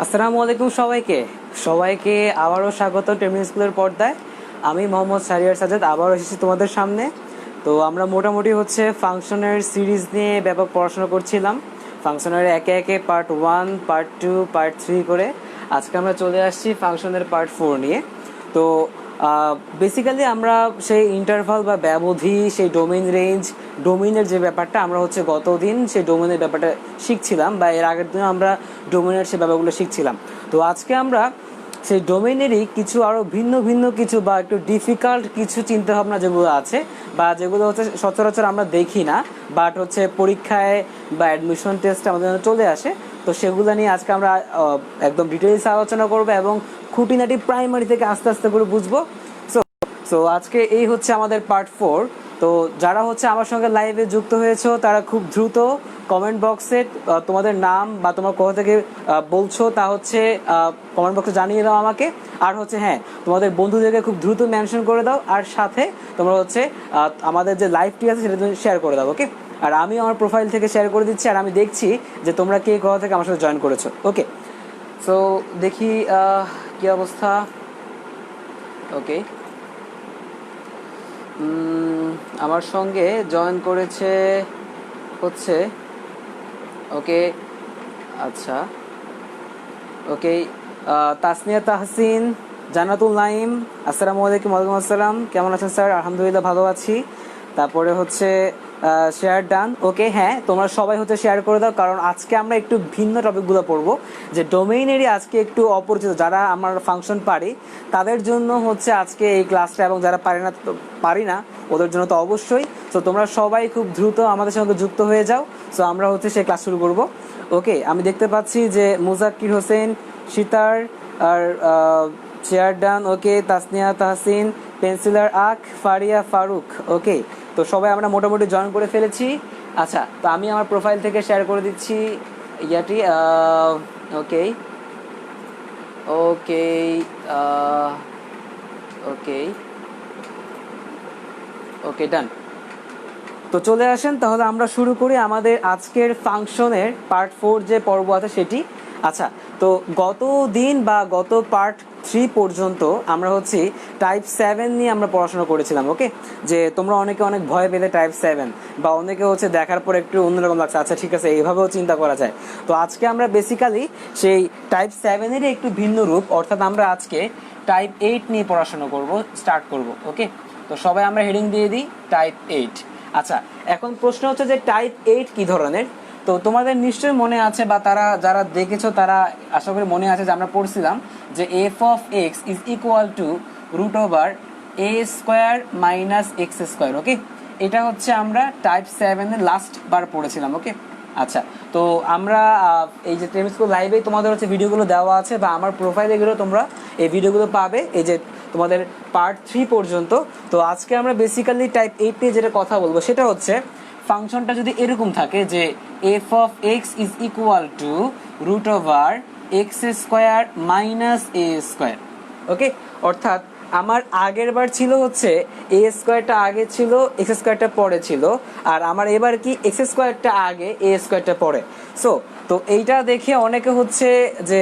আসসালামু আলাইকুম সবাইকে সবাইকে আবারও স্বাগত টেমিন স্কুলের পর্দায়। আমি মোহাম্মদ শাহরিয়ার সাজ্জাদ আবারও এসেছি তোমাদের সামনে। তো আমরা মোটামুটি ফাংশনের সিরিজ নিয়ে ব্যাপক পড়াশোনা করছিলাম। ফাংশনের একে একে পার্ট 1, পার্ট 2, পার্ট 3 করে আজকে আমরা চলে আসছি ফাংশনের পার্ট 4 নিয়ে। তো বেসিক্যালি আমরা সেই ইন্টারভাল বা ব্যবধি, সেই ডোমেইন রেঞ্জ, ডোমেইনের যে ব্যাপারটা আমরা গতদিন সেই ডোমেইনের ব্যাপারটা শিখছিলাম, বা এর আগের দিনও আমরা ডোমেইনের সেই ব্যাপারগুলো শিখছিলাম। তো আজকে আমরা সেই ডোমেইনেরই কিছু আরও ভিন্ন ভিন্ন কিছু বা একটু ডিফিকাল্ট কিছু চিন্তাভাবনা যেগুলো আছে, বা যেগুলো সচরাচর আমরা দেখি না, বাট পরীক্ষায় বা অ্যাডমিশন টেস্টে আমাদের চলে আসে। তো সেগুলো নিয়ে আজকে আমরা একদম ডিটেলস আলোচনা করবো এবং খুঁটিনাটি প্রাইমারি থেকে আস্তে আস্তে করে বুঝবো। সো আজকে এই আমাদের পার্ট 4। তো যারা আমার সঙ্গে লাইভে যুক্ত হয়েছো তারা খুব দ্রুত কমেন্ট বক্সে তোমাদের নাম বা তোমরা কোথা থেকে বলছো তা কমেন্ট বক্সে জানিয়ে দাও আমাকে। আর হ্যাঁ, তোমাদের বন্ধুদেরকে খুব দ্রুত মেনশন করে দাও, আর সাথে তোমরা আমাদের যে লাইভটি আছে সেটা শেয়ার করে দাও। ওকে, আর আমি আমার প্রোফাইল থেকে শেয়ার করে দিচ্ছি, আর আমি দেখছি যে তোমরা কে কোথা থেকে আমার সাথে জয়েন করেছো। ওকে, সো দেখি কি অবস্থা। ওকে, আমার সঙ্গে জয়েন করেছে ওকে, আচ্ছা, ওকে, তাসনিয়া তাহসিন, জান্নাতুল নাইম, আসসালামু আলাইকুম। ওয়ালাইকুম আসসালাম, কেমন আছেন স্যার? আলহামদুলিল্লাহ ভালো আছি। তারপরে শেয়ার ডান। ওকে, হ্যাঁ, তোমরা সবাই শেয়ার করে দাও, কারণ আজকে আমরা একটু ভিন্ন টপিকগুলো পড়বো, যে ডোমেইনেরই আজকে একটু অপরিচিত যারা আমার ফাংশন পারি তাদের জন্য আজকে এই ক্লাসটা, এবং যারা পারি না ওদের জন্য তো অবশ্যই। সো তোমরা সবাই খুব দ্রুত আমাদের সঙ্গে যুক্ত হয়ে যাও। সো আমরা সেই ক্লাস শুরু করব। ওকে, আমি দেখতে পাচ্ছি যে মুজাক্কির হোসেন, সিতার, আর চেয়ার ডান। ওকে, তাসনিয়া তাহসিন, পেন্সিলার আখ, ফারিয়া ফারুক। ওকে, তো সবাই আমরা মোটামুটি জয়েন করে ফেলেছি। আচ্ছা, তো আমি আমার প্রোফাইল থেকে শেয়ার করে দিচ্ছি ইয়াটি। ওকে, ওকে, ওকে, ওকে, ডান। তো চলে আসেন, তাহলে আমরা শুরু করি আমাদের আজকের ফাংশনের পার্ট 4 যে পর্ব আছে সেটি। আচ্ছা, তো গত দিন বা গত পার্ট 3 পর্যন্ত আমরা টাইপ 7 নিয়ে আমরা পড়াশোনা করেছিলাম। ওকে, যে তোমরা অনেকে অনেক ভয় পেলে টাইপ 7, বা অনেকে দেখার পর একটু অন্যরকম লাগছে, আচ্ছা ঠিক আছে এইভাবেও চিন্তা করা যায়। তো আজকে আমরা বেসিক্যালি সেই টাইপ 7-এরই একটু ভিন্ন রূপ, অর্থাৎ আমরা আজকে টাইপ 8 নিয়ে পড়াশোনা স্টার্ট করব। ওকে, তো সবাই আমরা হেডিং দিয়ে দিই টাইপ 8। আচ্ছা, এখন প্রশ্ন যে টাইপ 8 কি ধরনের। তো তোমাদের নিশ্চয়ই মনে আছে, বা তারা যারা দেখেছো তারা আশা করি মনে আছে যে আমরা পড়ছিলাম যে f of x is equal to root over a square minus x square. Okay, এটা আমরা টাইপ 7-এ লাস্ট বার পড়েছিলাম। ওকে, আচ্ছা, তো আমরা এই যে টেমিন স্কুল লাইভে তোমাদের ভিডিওগুলো দেওয়া আছে, বা আমার প্রোফাইলে গেলেও তোমরা এই ভিডিওগুলো পাবে, এই যে তোমাদের পার্ট 3 পর্যন্ত। তো আজকে আমরা বেসিক্যালি টাইপ 8 নিয়ে যেটা কথা বলবো সেটা ফাংশনটা যদি এরকম থাকে যে f of x is equal to root over x square minus a square. Okay, অর্থাৎ আমার আগের বার ছিল এ স্কোয়ারটা আগে ছিল, এক্স স্কোয়ারটা পরে ছিল, আর আমার এবার কি এক্স স্কোয়ারটা আগে, এ স্কোয়ারটা পরে। সো তো এইটা দেখে অনেকে যে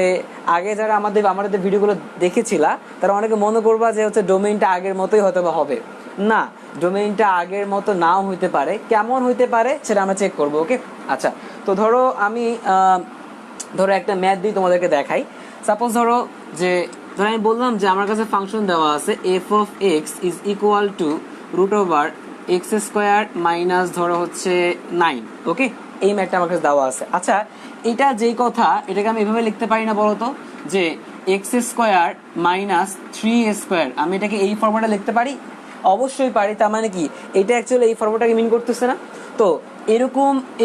আগে যারা আমাদের ভিডিওগুলো দেখেছিলা তারা অনেকে মনে করবা যে ডোমেইনটা আগের মতোই হয়তো বা হবে। না, ডোমেইনটা আগের মতো নাও হইতে পারে। কেমন হইতে পারে সেটা আমরা চেক করবো। ওকে, আচ্ছা, তো আমি একটা ম্যাথ দিয়ে তোমাদেরকে দেখাই। সাপোজ যে আমি বললাম যে আমার কাছে ফাংশন দেওয়া আছে f of x is equal to root over x square minus 9। Okay, এই ম্যাথটা আমার কাছে দেওয়া আছে। আচ্ছা, এটা যেই কথা, এটাকে আমি এভাবে লিখতে পারি না বলতো, যে এক্স স্কোয়ার মাইনাস 3 স্কোয়ার, আমি এটাকে এই ফর্মুলাটা লিখতে পারি? অবশ্যই পারি। তার মানে কি এটা অ্যাকচুয়ালি এই ফর্মুলাটাকে মিন করতেছে না? তো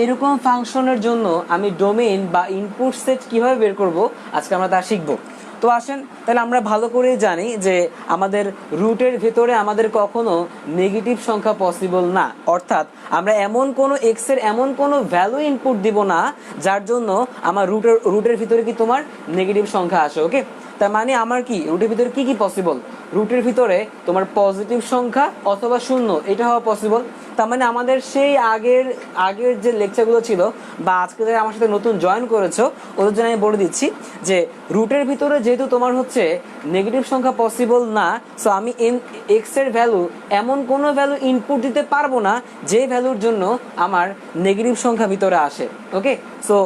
এরকম ফাংশনের জন্য আমি ডোমেইন বা ইনপুট সেট কিভাবে বের করব আজকে আমরা তা শিখবো। তো আসেন, তাহলে আমরা ভালো করে জানি যে আমাদের রুটের ভেতরে আমাদের কখনো নেগেটিভ সংখ্যা পসিবল না। অর্থাৎ আমরা এমন কোনো এক্স এর এমন কোনো ভ্যালু ইনপুট দিব না যার জন্য আমার রুটের ভিতরে কি তোমার নেগেটিভ সংখ্যা আসে। ওকে, তার মানে আমার কি রুটের ভিতরে কি পসিবল? রুটের ভিতরে তোমার পজিটিভ সংখ্যা অথবা শূন্য, এটা হওয়া পসিবল। তার মানে আমাদের সেই আগের যে লেকচারগুলো ছিল, বা আজকে যারা আমার সাথে নতুন জয়েন করেছো ওদের জন্য আমি বলে দিচ্ছি যে রুটের ভিতরে যেহেতু তোমার হচ্ছে নেগেটিভ সংখ্যা পসিবল না, সো আমি এক্স এর ভ্যালু এমন কোনো ভ্যালু ইনপুট দিতে পারবো না যে ভ্যালুর জন্য আমার নেগেটিভ সংখ্যা ভিতরে আসে। ওকে, সো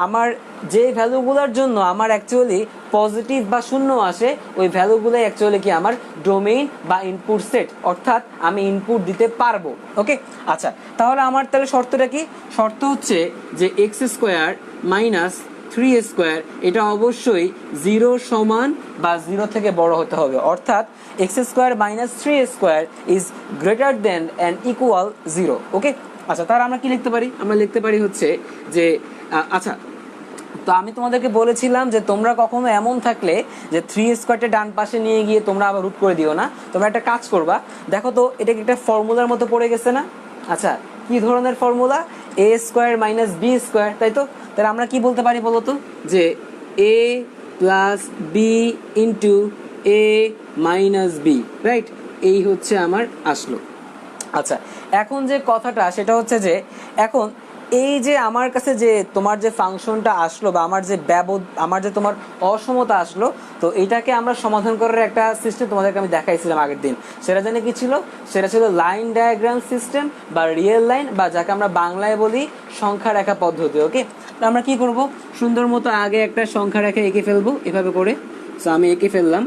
আমার যে ভ্যালুগুলোর জন্য আমার অ্যাকচুয়ালি পজিটিভ বা শূন্য আসে, ওই ভ্যালুগুলোই অ্যাকচুয়ালি কি আমার ডোমেইন বা ইনপুট সেট, অর্থাৎ আমি ইনপুট দিতে পারবো। ওকে, আচ্ছা, তাহলে আমার তাহলে শর্তটা কি? শর্ত হচ্ছে যে এক্স স্কোয়ার মাইনাস 3 স্কোয়ার এটা অবশ্যই 0 সমান বা 0 থেকে বড় হতে হবে, অর্থাৎ x square minus 3 square is greater than and equal 0। Okay, আচ্ছা, তার আমরা কি লিখতে পারি? আমরা লিখতে পারি হচ্ছে যে আচ্ছা, তো আমি তোমাদেরকে বলেছিলাম যে তোমরা কখনো এমন থাকলে যে 3 স্কোয়ারটা ডান পাশে নিয়ে গিয়ে তোমরা আবার রুট করে দিও না। তোমরা একটা কাজ করবা, দেখো তো এটা কি একটা ফর্মুলার মতো পড়ে গেছে না? আচ্ছা, কি ধরনের ফর্মুলা? এ স্কোয়ার মাইনাস বি স্কোয়ার, তাই তো? তাহলে আমরা কি বলতে পারি বলো তো? যে এ প্লাস বি ইন্টু এ মাইনাস বি, রাইট? এই হচ্ছে আমার আসলো। আচ্ছা, এখন যে কথাটা সেটা হচ্ছে যে এখন এই যে আমার কাছে যে তোমার যে ফাংশনটা আসলো বা আমার যে তোমার অসমতা আসলো, তো এটাকে আমরা সমাধান করার একটা সিস্টেম তোমাদেরকে আমি দেখাইছিলাম আগের দিন। সেটা জানি কি ছিল? সেটা ছিল লাইন ডায়াগ্রাম সিস্টেম বা রিয়েল লাইন, বা যাকে আমরা বাংলায় বলি সংখ্যা রেখা পদ্ধতি। ওকে, আমরা কি করব? সুন্দর মতো আগে একটা সংখ্যা রেখা এঁকে ফেলবো এভাবে করে। সো আমি এঁকে ফেললাম।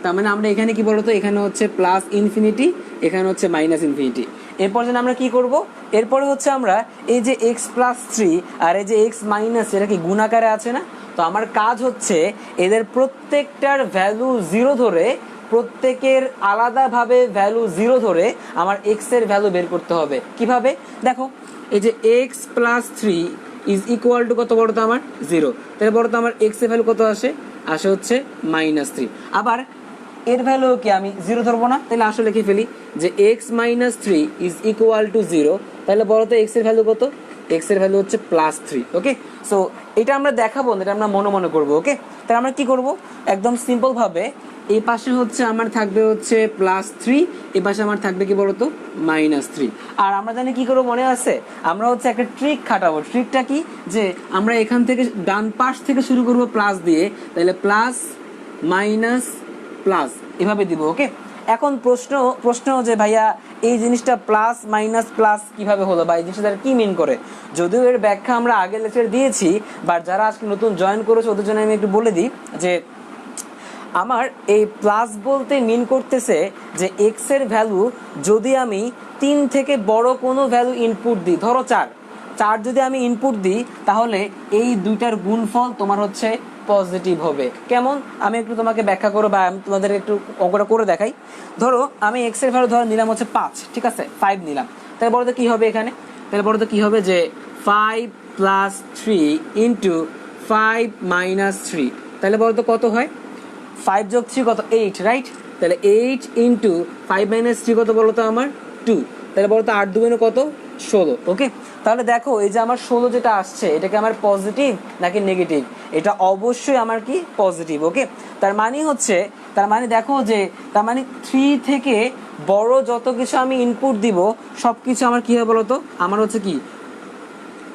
তার মানে আমরা এখানে কি বলতো, এখানে হচ্ছে প্লাস ইনফিনিটি, এখানে হচ্ছে মাইনাস ইনফিনিটি। এরপর যেন আমরা কি করব? এরপরে হচ্ছে আমরা এই যে এক্স প্লাস 3 আর এই যে এক্স মাইনাস, এটা কি গুণাকারে আছে না? তো আমার কাজ হচ্ছে এদের প্রত্যেকটার ভ্যালু 0 ধরে, প্রত্যেকের আলাদাভাবে ভ্যালু 0 ধরে আমার এক্স এর ভ্যালু বের করতে হবে। কিভাবে? দেখো, এই যে x plus 3 is equal two কত বড় তো আমার 0, তাহলে বড় তো আমার এক্স এর ভ্যালু কত আসে হচ্ছে -3। আবার এর ভ্যালু কি আমি 0 ধরবো না? তাহলে আসলে লিখে ফেলি যে x minus 3 is equal to 0, তাহলে বলো তো এক্স এর ভ্যালু কত? এক্স এর ভ্যালু হচ্ছে +3। ওকে, সো এটা আমরা দেখাবো না, এটা আমরা মনে করবো। ওকে, তাহলে আমরা কি করব? একদম সিম্পল ভাবে এই পাশে হচ্ছে আমার থাকবে হচ্ছে +3, এই পাশে আমার থাকবে কি বলতো -3। আর আমরা জানি কি করবো, মনে আছে? আমরা হচ্ছে একটা ট্রিক খাটাবো। ট্রিকটা কি? যে আমরা এখান থেকে ডান পাশ থেকে শুরু করবো প্লাস দিয়ে, তাহলে প্লাস মাইনাস প্লাস এভাবে দিব। ওকে, এখন প্রশ্ন যে ভাইয়া এই জিনিসটা প্লাস মাইনাস প্লাস কিভাবে হলো, বা এই জিনিসটা কি মিন করে? যদিও এর ব্যাখ্যা আমরা আগের লেকচারে দিয়েছি, বাট যারা আজকে নতুন জয়েন করেছে ওদের জন্য আমি একটু বলে দিই যে আমার এই প্লাস বলতে মিন করতেছে যে এক্স এর ভ্যালু যদি আমি 3 থেকে বড় কোনো ভ্যালু ইনপুট দিই, ধরো 4 যদি আমি ইনপুট দিই, তাহলে এই দুইটার গুণফল তোমার হচ্ছে পজিটিভ হবে। কেমন? আমি একটু তোমাকে ব্যাখ্যা করো, বা আমি তোমাদের একটু অঙ্কটা করে দেখাই। ধরো আমি এক্স এর ভ্যালু নিলাম হচ্ছে 5, ঠিক আছে? 5 নিলাম, তাহলে বড় তো কি হবে এখানে? তাহলে বড় তো কি হবে যে 5 + 3 ইন্টু 5 - 3, তাহলে বড় তো কত হয়? 5 + 3 কত? 8, রাইট? তাহলে 8 ইন্টু 5 - 3 কত বলতো আমার? 2, তাহলে বলতো 8 × 2 কত? 16। ওকে, তাহলে দেখো এই যে আমার 16 যেটা আসছে, এটা কি আমার পজিটিভ নাকি নেগেটিভ? এটা অবশ্যই আমার কি পজিটিভ। ওকে, তার মানে দেখো যে 3 থেকে বড় যত কিছু আমি ইনপুট দিব সব কিছু আমার কি হবে বলতো? আমার হচ্ছে কি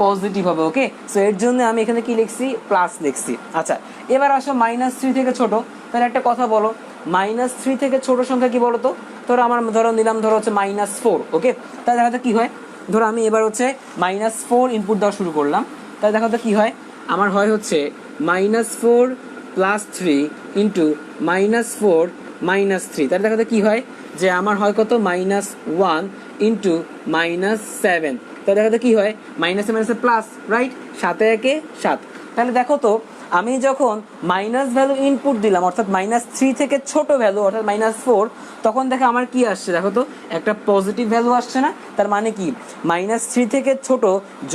পজিটিভ হবে। ওকে, সো এর জন্য আমি এখানে কি লিখছি? প্লাস লিখছি। আচ্ছা, এবার আসো -3 থেকে ছোট, তাহলে একটা কথা বলো, -3 থেকে ছোট সংখ্যা কি বলতো? ধরো নিলাম হচ্ছে -4। ওকে, তাহলে দেখা যাক কি হয়। ধরো আমি এবার হচ্ছে -4 ইনপুট দেওয়া শুরু করলাম, তাহলে দেখা যাক কি হয়। আমার হয় হচ্ছে -4 + 3 ইন্টু -4 - 3, তাহলে দেখা যাক কি হয় যে আমার হয় কত? -1 ইন্টু -7, তাহলে দেখা যাক কি হয়? মাইনাসে মাইনাসে প্লাস, রাইট? 7 × 1 = 7। তাহলে দেখো তো আমি যখন মাইনাস ভ্যালু ইনপুট দিলাম, অর্থাৎ -3 থেকে ছোট ভ্যালু অর্থাৎ -4, তখন দেখো আমার কি আসছে? দেখো তো একটা পজিটিভ ভ্যালু আসছে না? তার মানে কি -3 থেকে ছোট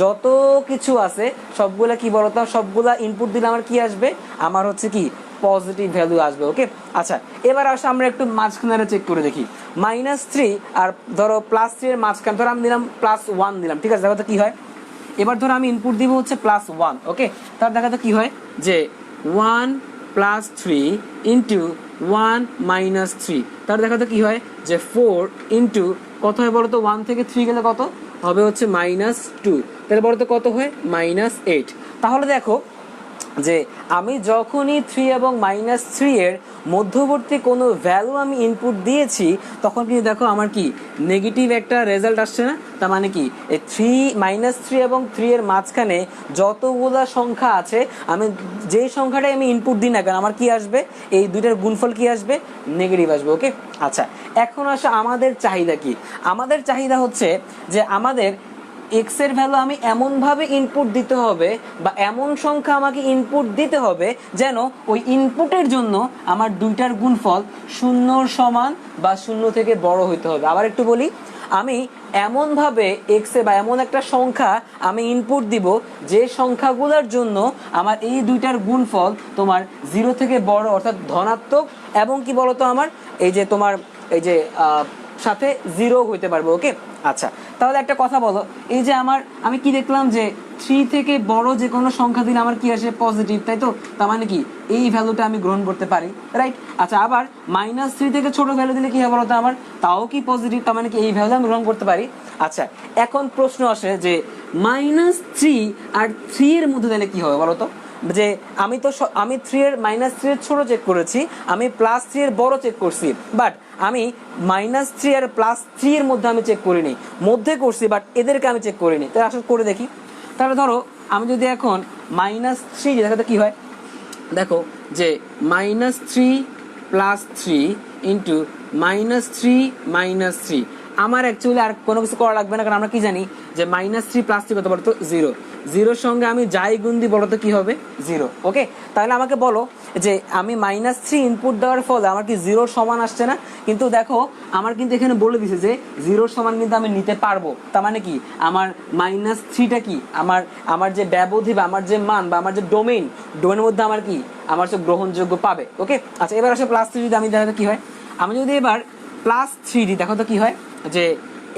যত কিছু আছে সবগুলা কি বলতো, সবগুলা ইনপুট দিলে আমার কি আসবে? আমার হচ্ছে কি পজিটিভ ভ্যালু আসবে। ওকে, আচ্ছা, এবার আসো আমরা একটু মাঝখানে চেক করে দেখি। -3 আর ধরো +3 এর মাঝখানে ধরো আমি দিলাম +1 দিলাম, ঠিক আছে? দেখো তো কি হয়। এবার ধরো আমি ইনপুট দিব হচ্ছে +1। ওকে, তাহলে দেখা তো কি হয় যে 1 + 3 ইন্টু 1 - 3, তাহলে দেখা তো কি হয় যে 4 ইন্টু কত হয় বলো তো? 1 থেকে 3 গেলে কত হবে? হচ্ছে -2, তাহলে বলো তো কত হয়? -8। তাহলে দেখো যে আমি যখনই 3 এবং -3 এর মধ্যবর্তী কোনো ভ্যালু আমি ইনপুট দিয়েছি তখন কিন্তু দেখো আমার কি নেগেটিভ একটা রেজাল্ট আসছে না। তার মানে কি এই -3 এবং 3 এর মাঝখানে যতগুলা সংখ্যা আছে আমি যেই সংখ্যাটাই আমি ইনপুট দিই না কেন আমার কি আসবে, এই দুইটার গুণফল কি আসবে, নেগেটিভ আসবে। ওকে, আচ্ছা এখন আসে আমাদের চাহিদা কি। আমাদের চাহিদা হচ্ছে যে আমাদের এক্স এর ভ্যালু আমি এমনভাবে ইনপুট দিতে হবে বা এমন সংখ্যা আমাকে ইনপুট দিতে হবে যেন ওই ইনপুটের জন্য আমার দুইটার গুণফল 0 সমান বা 0 থেকে বড় হইতে হবে। আবার একটু বলি, আমি এমনভাবে এক্সে বা এমন একটা সংখ্যা আমি ইনপুট দিব যে সংখ্যাগুলোর জন্য আমার এই দুইটার গুণফল তোমার 0 থেকে বড় অর্থাৎ ধনাত্মক এবং কি বলতো আমার এই যে তোমার এই যে সাথে 0 হইতে পারবে। ওকে, আচ্ছা তাহলে একটা কথা বলো, এই যে আমি কি দেখলাম যে 3 থেকে বড় যে কোনো সংখ্যা দিলে আমার কি আসে, পজিটিভ, তাই তো? তার মানে কি এই ভ্যালুটা আমি গ্রহণ করতে পারি, রাইট? আচ্ছা আবার -3 থেকে ছোট ভ্যালু দিলে কি হবে বলতো আমার, তাও কি পজিটিভ, তার মানে কি এই ভ্যালু আমি গ্রহণ করতে পারি। আচ্ছা এখন প্রশ্ন আসে যে -3 আর 3 এর মধ্যে দিলে কি হবে বলতো? যে আমি 3 এর -3 এর ছোট চেক করেছি, আমি +3 এর বড় চেক করছি, বাট আমি -3 আর +3 এর মধ্যে আমি চেক করিনি, মধ্যে করছি বাট এদেরকে আমি চেক করিনি। তাই আসলে করে দেখি। তাহলে ধরো আমি যদি এখন -3 দেখাতে কি হয়, দেখো যে -3 + 3 ইন্টু -3 আমার অ্যাকচুয়ালি আর কোনো কিছু করা লাগবে না, কারণ আমরা কি জানি যে -3 + 3 কত বলতো, 0। 0-র সঙ্গে আমি যাই গুণ দিই বলতো কি হবে, 0। ওকে, তাহলে আমাকে বলো যে আমি -3 ইনপুট দেওয়ার ফলে আমার কি 0-র সমান আসছে না? কিন্তু দেখো আমার কিন্তু এখানে বলে দিছে যে 0-র সমান কিন্তু আমি নিতে পারবো। তার মানে কি আমার -3টা কি আমার যে ব্যবধি বা আমার যে মান বা আমার যে ডোমেনের মধ্যে আমার কি আমার সব গ্রহণযোগ্য পাবে। ওকে, আচ্ছা এবার আসলে +3 যদি আমি দেখাতে কি হয়, আমি যদি এবার +3 দিই দেখো তো কি হয়, যে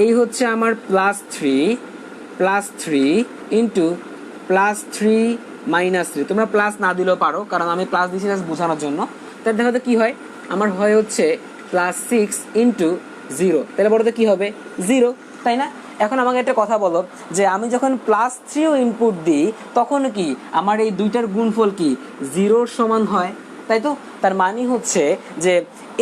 এই হচ্ছে আমার +3 ইন্টু +3 -3। তোমরা প্লাস না দিলেও পারো, কারণ আমি প্লাস দিচ্ছি জাস্ট বোঝানোর জন্য। তাহলে দেখো তো কি হয়, আমার হয় হচ্ছে +6 ইন্টু 0। তাহলে বড়তে কি হবে, 0, তাই না? এখন আমাকে একটা কথা বলো, যে আমি যখন +3ও ইনপুট দিই তখন কি আমার এই দুইটার গুণফল কি 0-র সমান হয়, তাই তো? তার মানে হচ্ছে যে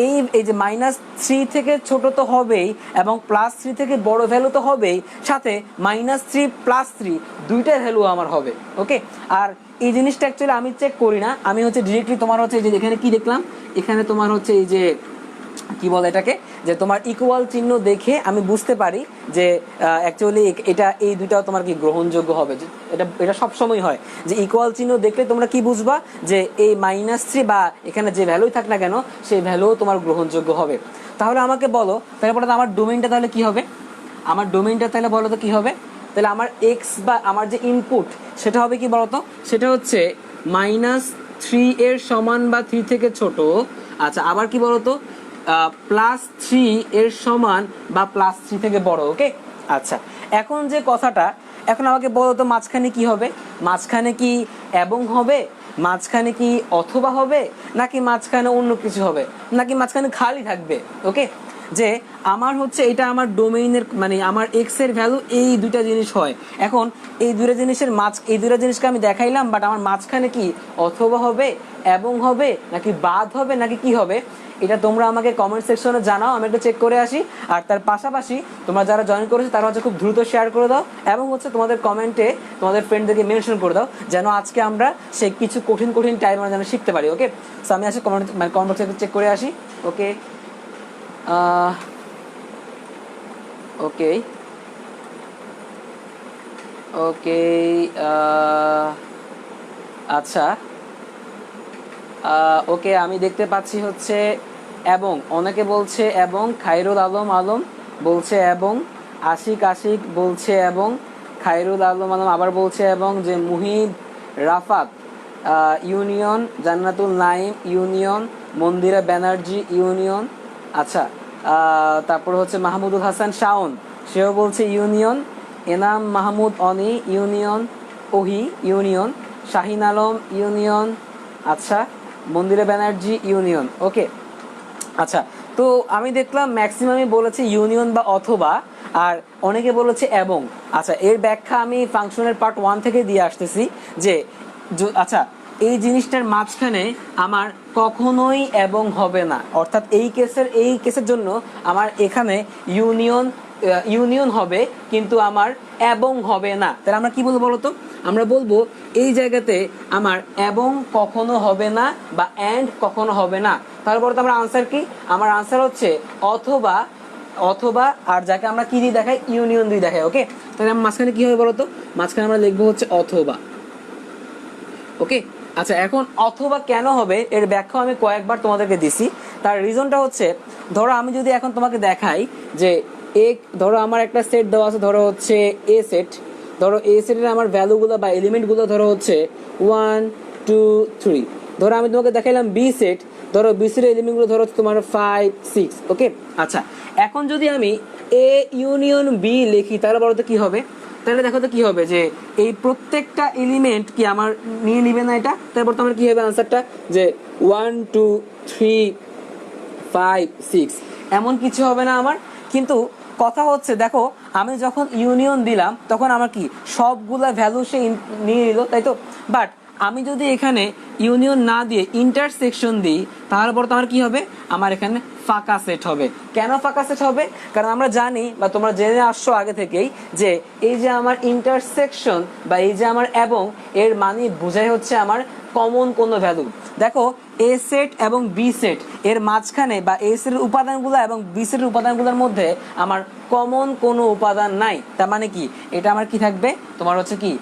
এই যে -3 থেকে ছোট তো হবেই এবং +3 থেকে বড় ভ্যালু তো হবেই, সাথে -3 +3 দুইটার ভ্যালু আমার হবে। ওকে, আর এই জিনিসটা অ্যাকচুয়ালি আমি চেক করি না, আমি হচ্ছে ডিরেক্টলি তোমার হচ্ছে এই যে এখানে কি দেখলাম, এখানে তোমার হচ্ছে এই যে কি বলে এটাকে, যে তোমার ইকুয়াল চিহ্ন দেখে আমি বুঝতে পারি যে অ্যাকচুয়ালি এটা এই দুইটাও তোমার কি গ্রহণযোগ্য হবে। এটা সবসময় হয় যে ইকুয়াল চিহ্ন দেখলে তোমরা কি বুঝবা যে এই -3 বা এখানে যে ভ্যালুই থাক না কেন সেই ভ্যালুও তোমার গ্রহণযোগ্য হবে। তাহলে আমাকে বলো তারপরে আমার ডোমেইনটা তাহলে কি হবে, আমার ডোমেইনটা তাহলে বলো তো কি হবে, তাহলে আমার এক্স বা আমার যে ইনপুট সেটা হবে কি বলতো, সেটা হচ্ছে -3 এর সমান বা 3 থেকে ছোট। আচ্ছা আবার কি বলতো, +3 এর সমান বা +3 থেকে বড়। ওকে, আচ্ছা এখন যে কথাটা, এখন আমাকে বলো তো মাঝখানে কি হবে, মাঝখানে কি এবং হবে, মাঝখানে কি অথবা হবে, নাকি মাঝখানে অন্য কিছু হবে, নাকি মাঝখানে খালি থাকবে। ওকে, যে আমার হচ্ছে এটা আমার ডোমেইনের মানে আমার এক্স এর ভ্যালু এই দুইটা জিনিস হয়। এখন এই দুইটা জিনিসকে আমি দেখাইলাম, বাট আমার মাঝখানে কি অথবা হবে, এবং হবে, নাকি বাদ হবে, নাকি কি হবে, এটা তোমরা আমাকে কমেন্ট সেকশনে জানাও, আমি একটু চেক করে আসি। আর তার পাশাপাশি তোমরা যারা জয়েন করেছো তারা হচ্ছে খুব দ্রুত শেয়ার করে দাও এবং হচ্ছে তোমাদের কমেন্টে তোমাদের ফ্রেন্ডদেরকে মেনশন করে দাও, যেন আজকে আমরা সেই কিছু কঠিন টাইম আমরা যেন শিখতে পারি। ওকে, সো আমি আসি কমেন্ট বক্সে চেক করে আসি। ওকে, ওকে ওকে আচ্ছা ওকে, আমি দেখতে পাচ্ছি হচ্ছে এবং অনেকে বলছে এবং, খায়রুল আলম বলছে এবং, আশিক বলছে এবং, খায়রুল আলম আবার বলছে এবং, যে মুহিব রাফাত ইউনিয়ন, জান্নাতুল নাইম ইউনিয়ন, মন্দিরা ব্যানার্জি ইউনিয়ন। আচ্ছা তারপর হচ্ছে মাহমুদুল হাসান শাওন, সেও বলছে ইউনিয়ন, এনাম মাহমুদ অনি ইউনিয়ন, ওহি ইউনিয়ন, শাহিন আলম ইউনিয়ন, আচ্ছা মন্দিরা ব্যানার্জি ইউনিয়ন। ওকে, আচ্ছা তো আমি দেখলাম ম্যাক্সিমামই বলেছে ইউনিয়ন বা অথবা, আর অনেকে বলেছে এবং। আচ্ছা এর ব্যাখ্যা আমি ফাংশনের পার্ট 1 থেকে দিয়ে আসতেছি যে আচ্ছা এই জিনিসটার মাঝখানে আমার কখনোই এবং হবে না, অর্থাৎ এই কেসের জন্য আমার এখানে ইউনিয়ন হবে কিন্তু আমার এবং হবে না। তাহলে আমরা কি বলবো বলতো, আমরা বলবো এই জায়গাতে আমার এবং কখনো হবে না বা অ্যান্ড কখনো হবে না। তাহলে বলতো আমার আনসার কি, আমার আনসার হচ্ছে অথবা আর যাকে আমরা কি দিয়ে দেখাই, ইউনিয়ন দিয়ে দেখাই। ওকে, তাহলে আমার মাঝখানে কি হবে বলতো, মাঝখানে আমরা লিখবো হচ্ছে অথবা। ওকে, আচ্ছা এখন অথবা কেন হবে এর ব্যাখ্যা আমি কয়েকবার তোমাদেরকে দিছি। তার রিজনটা হচ্ছে, ধরো আমি যদি এখন তোমাকে দেখাই যে ধরো আমার একটা সেট দেওয়া আছে, ধরো হচ্ছে এ সেট, ধরো এ সেটের আমার ভ্যালুগুলো বা এলিমেন্টগুলো ধরো হচ্ছে 1 2 3। ধরো আমি তোমাকে দেখাইলাম বি সেট, ধরো বি সেটের এলিমেন্টগুলো ধরো হচ্ছে তোমার 5 6। ওকে, আচ্ছা এখন যদি আমি এ ইউনিয়ন বি লিখি তাহলে বলো তো কি হবে, তাহলে দেখো তো কি হবে যে এই প্রত্যেকটা এলিমেন্ট কি আমার নিয়ে নিবে না এটা, তারপর তো আমার কি হবে আনসারটা যে 1 2 3 5 6 এমন কিছু হবে না আমার। কিন্তু কথা হচ্ছে দেখো আমি যখন ইউনিয়ন দিলাম তখন আমার কি সবগুলা ভ্যালু সে নিয়ে নিল, তাই তো। বাট আমি যদি এখানে ইউনিয়ন না দিয়ে ইন্টারসেকশন দিই তাহলে পরে তো আমার কি হবে, আমার এখানে ফাঁকা সেট হবে। কেন ফাঁকা সেট হবে, কারণ আমরা জানি বা তোমরা জেনে আসছো আগে থেকেই যে এই যে আমার ইন্টারসেকশন বা এই যে আমার এবং এর মানে বোঝাই হচ্ছে আমার কমন কোনো ভ্যালু। দেখো এ সেট এবং বি সেট এর মাঝখানে বা এ সেটের উপাদানগুলো এবং বি সেটের উপাদানগুলোর মধ্যে আমার কমন কোনো উপাদান নাই। তার মানে কি এটা আমার কি থাকবে, তোমার হচ্ছে কি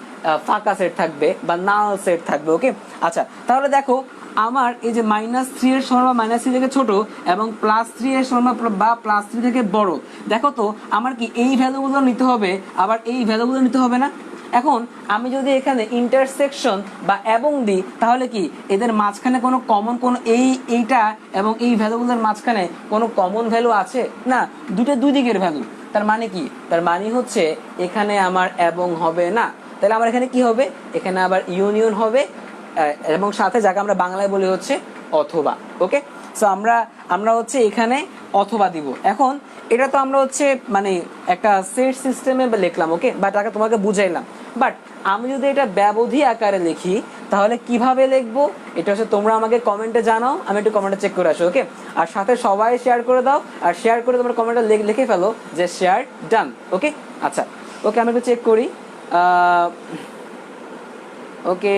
ফাঁকা সেট থাকবে বা নাল সেট থাকবে। ওকে, আচ্ছা তাহলে দেখো আমার এই যে -3 এর সমান বা -3 থেকে ছোট এবং +3 এর সমান বা +3 থেকে বড়, দেখো তো আমার কি এই ভ্যালুগুলো নিতে হবে আবার এই ভ্যালুগুলো নিতে হবে না। এখন আমি যদি এখানে ইন্টারসেকশন বা এবং দিই তাহলে কি এদের মাঝখানে কোনো কমন কোনো এইটা এবং এই ভ্যালুগুলোর মাঝখানে কোনো কমন ভ্যালু আছে না, দুই দিকের ভ্যালু। তার মানে কি, তার মানে হচ্ছে এখানে আমার এবং হবে না। তাহলে আমার এখানে কি হবে, এখানে আবার ইউনিয়ন হবে এবং সাথে যাকে আমরা বাংলায় বলি হচ্ছে অথবা। ওকে, সো আমরা হচ্ছে এখানে অথবা দিব। এখন এটা তো আমরা হচ্ছে মানে একটা সেট সিস্টেমে লিখলাম, ওকে, বা তাকে তোমাকে বুঝাইলাম। বাট আমি যদি এটা ব্যবধি আকারে লিখি তাহলে কিভাবে লিখবো এটা হচ্ছে তোমরা আমাকে কমেন্টে জানাও, আমি একটু কমেন্টে চেক করে আসি। ওকে, আর সাথে সবাই শেয়ার করে দাও, আর শেয়ার করে তোমরা কমেন্টে লিখে ফেলো যে শেয়ার ডান। ওকে, আচ্ছা ওকে আমি একটু চেক করি। ওকে,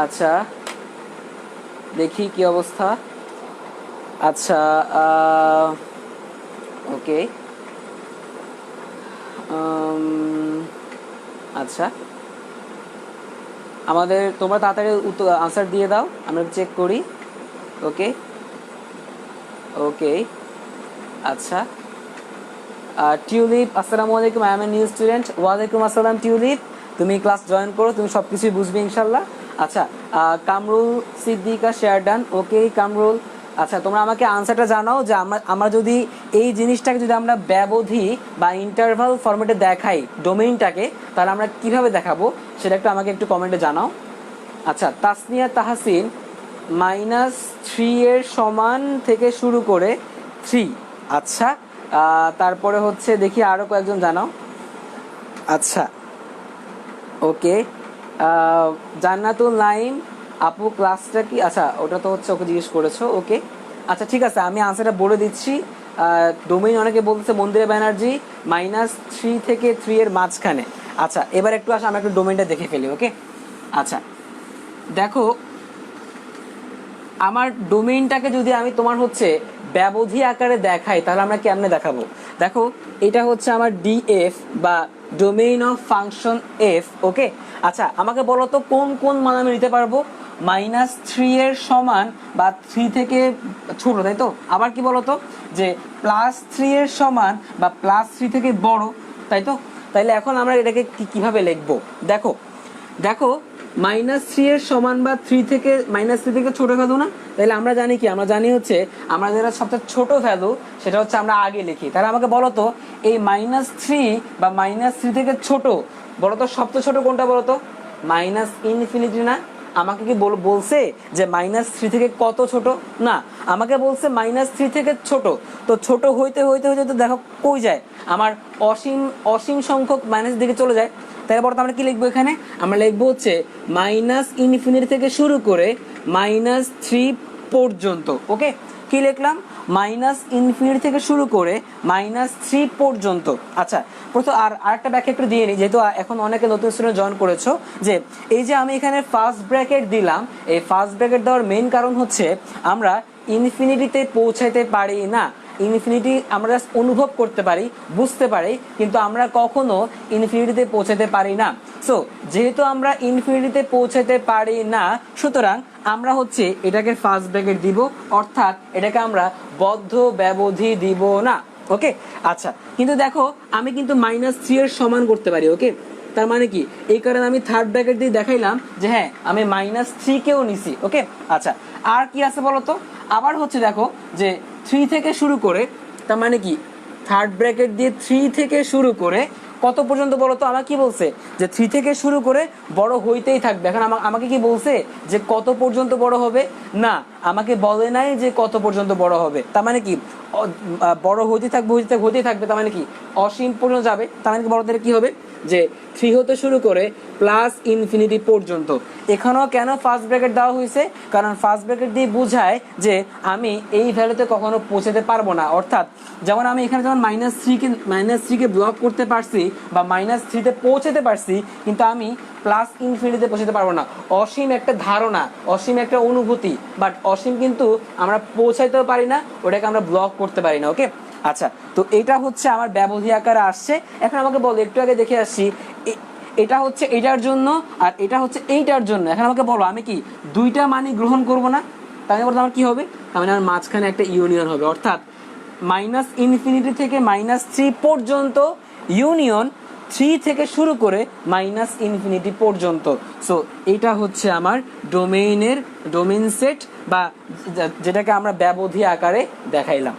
আচ্ছা দেখি কি অবস্থা। আচ্ছা ওকে, আচ্ছা আমাদের তোমরা তাড়াতাড়ি আনসার দিয়ে দাও, আমরা চেক করি। ওকে ওকে, আচ্ছা টিউলিপ আসসালামু আলাইকুম, I M a new student. ওয়ালাইকুম আসসালাম টিউলিপ, তুমি ক্লাস জয়েন করো, তুমি সব কিছুই বুঝবে ইনশাল্লাহ। আচ্ছা কামরুল সিদ্দিকা শেয়ার ডান। ওকে কামরুল, আচ্ছা তোমরা আমাকে আনসারটা জানাও যে আমরা যদি এই জিনিসটাকে যদি আমরা ব্যবধি বা ইন্টারভাল ফরম্যাটে দেখাই ডোমেইনটাকে তাহলে আমরা কিভাবে দেখাবো সেটা একটু আমাকে একটু কমেন্টে জানাও। আচ্ছা তাসনিয়া তাহসিন -3 এর সমান থেকে শুরু করে 3। আচ্ছা তারপরে হচ্ছে দেখি আরো কয়েকজন জানাও। আচ্ছা ওকে, জান্নাতুল নাইম আপু ক্লাসটা কি, আচ্ছা ওটা তো হচ্ছে ওকে জিজ্ঞেস করেছো। ওকে আচ্ছা ঠিক আছে, আমি আনসারটা বলে দিচ্ছি। ডোমেইন অনেকে বলতেছে মন্দিরা ব্যানার্জি -3 থেকে 3 এর মাঝখানে। আচ্ছা এবার একটু আসো আমরা একটু ডোমেইনটা দেখে ফেলি। ওকে আচ্ছা দেখো আমার ডোমেইনটাকে যদি আমি তোমার হচ্ছে ব্যবধি আকারে দেখাই তাহলে আমরা কেমনে দেখাবো, দেখো এটা হচ্ছে আমার ডিএফ বা ডোমেইন অফ ফাংশন এফ। ওকে আচ্ছা আমাকে বলো তো কোন কোন মান আমি নিতে পারবো, -3 এর সমান বা 3 থেকে ছোট, তাই তো। আবার কি বলতো যে +3 এর সমান বা +3 থেকে বড়, তাই তো। তাইলে এখন আমরা এটাকে কিভাবে লিখবো, দেখো দেখো -3 এর সমান বা -3 থেকে ছোট ভ্যালু না, তাহলে আমরা জানি কি, আমরা জানি হচ্ছে আমরা যেটা সবচেয়ে ছোট ভ্যালু সেটা হচ্ছে আমরা আগে লিখি। তাহলে আমাকে বলো তো এই -3 বা -3 থেকে ছোট বলো তো সবচেয়ে ছোট কোনটা বলো তো, ∞ না। আমাকে কি বলছে যে -3 থেকে কত ছোট, না আমাকে বলছে -3 থেকে ছোট। তো ছোট হইতে হইতে হইতে তো দেখো কই যায়, আমার অসীম সংখ্যক মাইনাস দিকে চলে যায়। তাহলে বলতো আমরা কি লিখবো এখানে, আমরা লিখবো হচ্ছে মাইনাস ইনফিনিটি থেকে শুরু করে -3 পর্যন্ত। ওকে, কি লিখলাম, মাইনাস ইনফিনিটি থেকে শুরু করে -3 পর্যন্ত। আচ্ছা, প্রথম আরেকটা ব্যাখ্যা একটু দিয়ে নিই, যেহেতু এখন অনেকে নতুন স্টুডেন্ট জয়েন করেছো, যে এই যে আমি এখানে ফার্স্ট ব্র্যাকেট দিলাম, এই ফার্স্ট ব্র্যাকেট দেওয়ার মেইন কারণ হচ্ছে আমরা ইনফিনিটিতে পৌঁছাইতে পারি না। ইনফিনিটি আমরা জাস্ট অনুভব করতে পারি, বুঝতে পারি, কিন্তু আমরা কখনো ইনফিনিটিতে পৌঁছাতে পারি না। সো যেহেতু আমরা ইনফিনিটিতে পৌঁছাতে পারি না, সুতরাং আমরা হচ্ছে এটাকে ফার্স্ট ব্র্যাকেট দিব, অর্থাৎ এটাকে আমরা বদ্ধ ব্যবধি দিব না। ওকে, আচ্ছা, কিন্তু দেখো আমি কিন্তু -3 এর সমান করতে পারি। ওকে, তার মানে কি, এই কারণে আমি থার্ড ব্র্যাকেট দিয়ে দেখাইলাম যে হ্যাঁ আমি -3 কেও নিছি। ওকে, আচ্ছা, আর কি আছে বলতো, আবার হচ্ছে দেখো যে 3 থেকে শুরু করে, তার মানে কি থার্ড ব্র্যাকেট দিয়ে 3 থেকে শুরু করে কত পর্যন্ত বলো তো, আমার কি বলছে যে 3 থেকে শুরু করে বড় হইতেই থাকবে। এখন আমাকে কি বলছে যে কত পর্যন্ত বড় হবে, না আমাকে বলে নাই যে কত পর্যন্ত বড় হবে। তার মানে কি বড় হইতে থাকবে, হইতেই থাকবে, তার মানে কি অসীম পর্যন্ত যাবে। তার মানে কি বড়দের কি হবে যে 3 হতে শুরু করে প্লাস ইনফিনিটি পর্যন্ত। এখানেও কেন ফার্স্ট ব্র্যাকেট দেওয়া হয়েছে, কারণ ফার্স্ট ব্র্যাকেট দিয়ে বোঝায় যে আমি এই ভ্যালুতে কখনো পৌঁছাতে পারবো না। অর্থাৎ যেমন আমি এখানে যেমন -3 কে ব্লক করতে পারছি বা -3 তে পৌঁছাতে পারছি, কিন্তু আমি প্লাস ইনফিনিটিতে পৌঁছাতে পারবো না। অসীম একটা ধারণা, অসীম একটা অনুভূতি, বাট অসীম কিন্তু আমরা পৌঁছাইতেও পারি না, ওটাকে আমরা ব্লক করতে পারি না। ওকে, আচ্ছা, তো এটা হচ্ছে আমার ব্যবধি আকারে আসছে। এখন আমাকে বলো, একটু আগে দেখে আসছি, এটা হচ্ছে এটার জন্য আর এটা হচ্ছে এইটার জন্য। এখন আমাকে বলো আমি কি দুইটা মানই গ্রহণ করব না, তাহলে বলতে আমার কি হবে, তার মানে আমার মাঝখানে একটা ইউনিয়ন হবে, অর্থাৎ -ইনফিনিটি থেকে -3 পর্যন্ত ইউনিয়ন 3 থেকে শুরু করে -ইনফিনিটি পর্যন্ত। সো এটা হচ্ছে আমার ডোমেইন সেট, বা যেটাকে আমরা ব্যবধি আকারে দেখাইলাম।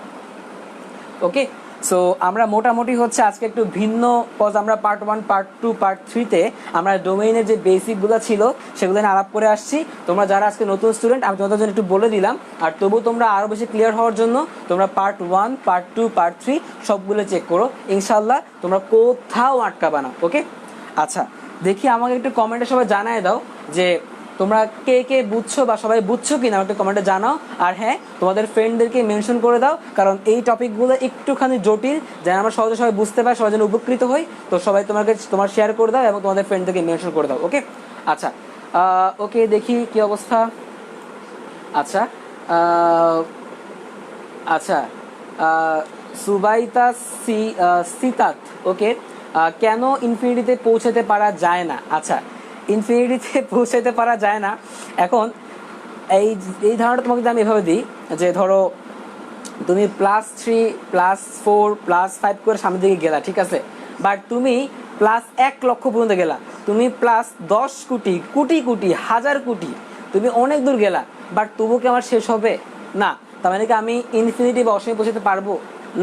ওকে, সো আমরা মোটামুটি হচ্ছে আজকে একটু ভিন্ন, কজ আমরা পার্ট 1, পার্ট 2, পার্ট 3-তে আমরা ডোমেইনের যে বেসিকগুলো ছিল সেগুলো নিয়ে আলাপ করে আসছি। তোমরা যারা আজকে নতুন স্টুডেন্ট, আমি তোমাদের জন্য একটু বলে দিলাম, আর তবু তোমরা আরও বেশি ক্লিয়ার হওয়ার জন্য তোমরা পার্ট 1, পার্ট 2, পার্ট 3 সবগুলো চেক করো, ইনশাল্লাহ তোমরা কোথাও আটকাবা না। ওকে, আচ্ছা, দেখি আমাকে একটু কমেন্টে সবাই জানায় দাও যে তোমরা কে কে বুঝছো বা সবাই বুঝছো কিনা, আমাকে কমেন্টে জানাও। আর হ্যাঁ, তোমাদের ফ্রেন্ডদেরকে মেনশন করে দাও, কারণ এই টপিকগুলো একটুখানি জটিল, যেন আমরা সহজে সবাই বুঝতে পারি, সবাই যেন উপকৃত হই। তো সবাই তোমার শেয়ার করে দাও এবং তোমাদের ফ্রেন্ডদেরকে মেনশন করে দাও। ওকে, আচ্ছা, ওকে, দেখি কি অবস্থা। আচ্ছা, আচ্ছা, সুবাইতা সিতাত, ওকে, কেন ইনফিনিটিতে পৌঁছাতে পারা যায় না। আচ্ছা, ইনফিনিটিতে পৌঁছাতে পারা যায় না, এখন এই ধারণাটা তোমাকে আমি এভাবে দিই যে ধরো তুমি +3, +4, +5 করে সামনের দিকে গেলা, ঠিক আছে, বাট তুমি +1 লক্ষ পর্যন্ত গেলা, তুমি +10 কোটি, কোটি কোটি, হাজার কোটি, তুমি অনেক দূর গেলা, বাট তবু কি আমার শেষ হবে না। তার মানে কি আমি ইনফিনিটি বা অসীমে পৌঁছাতে পারবো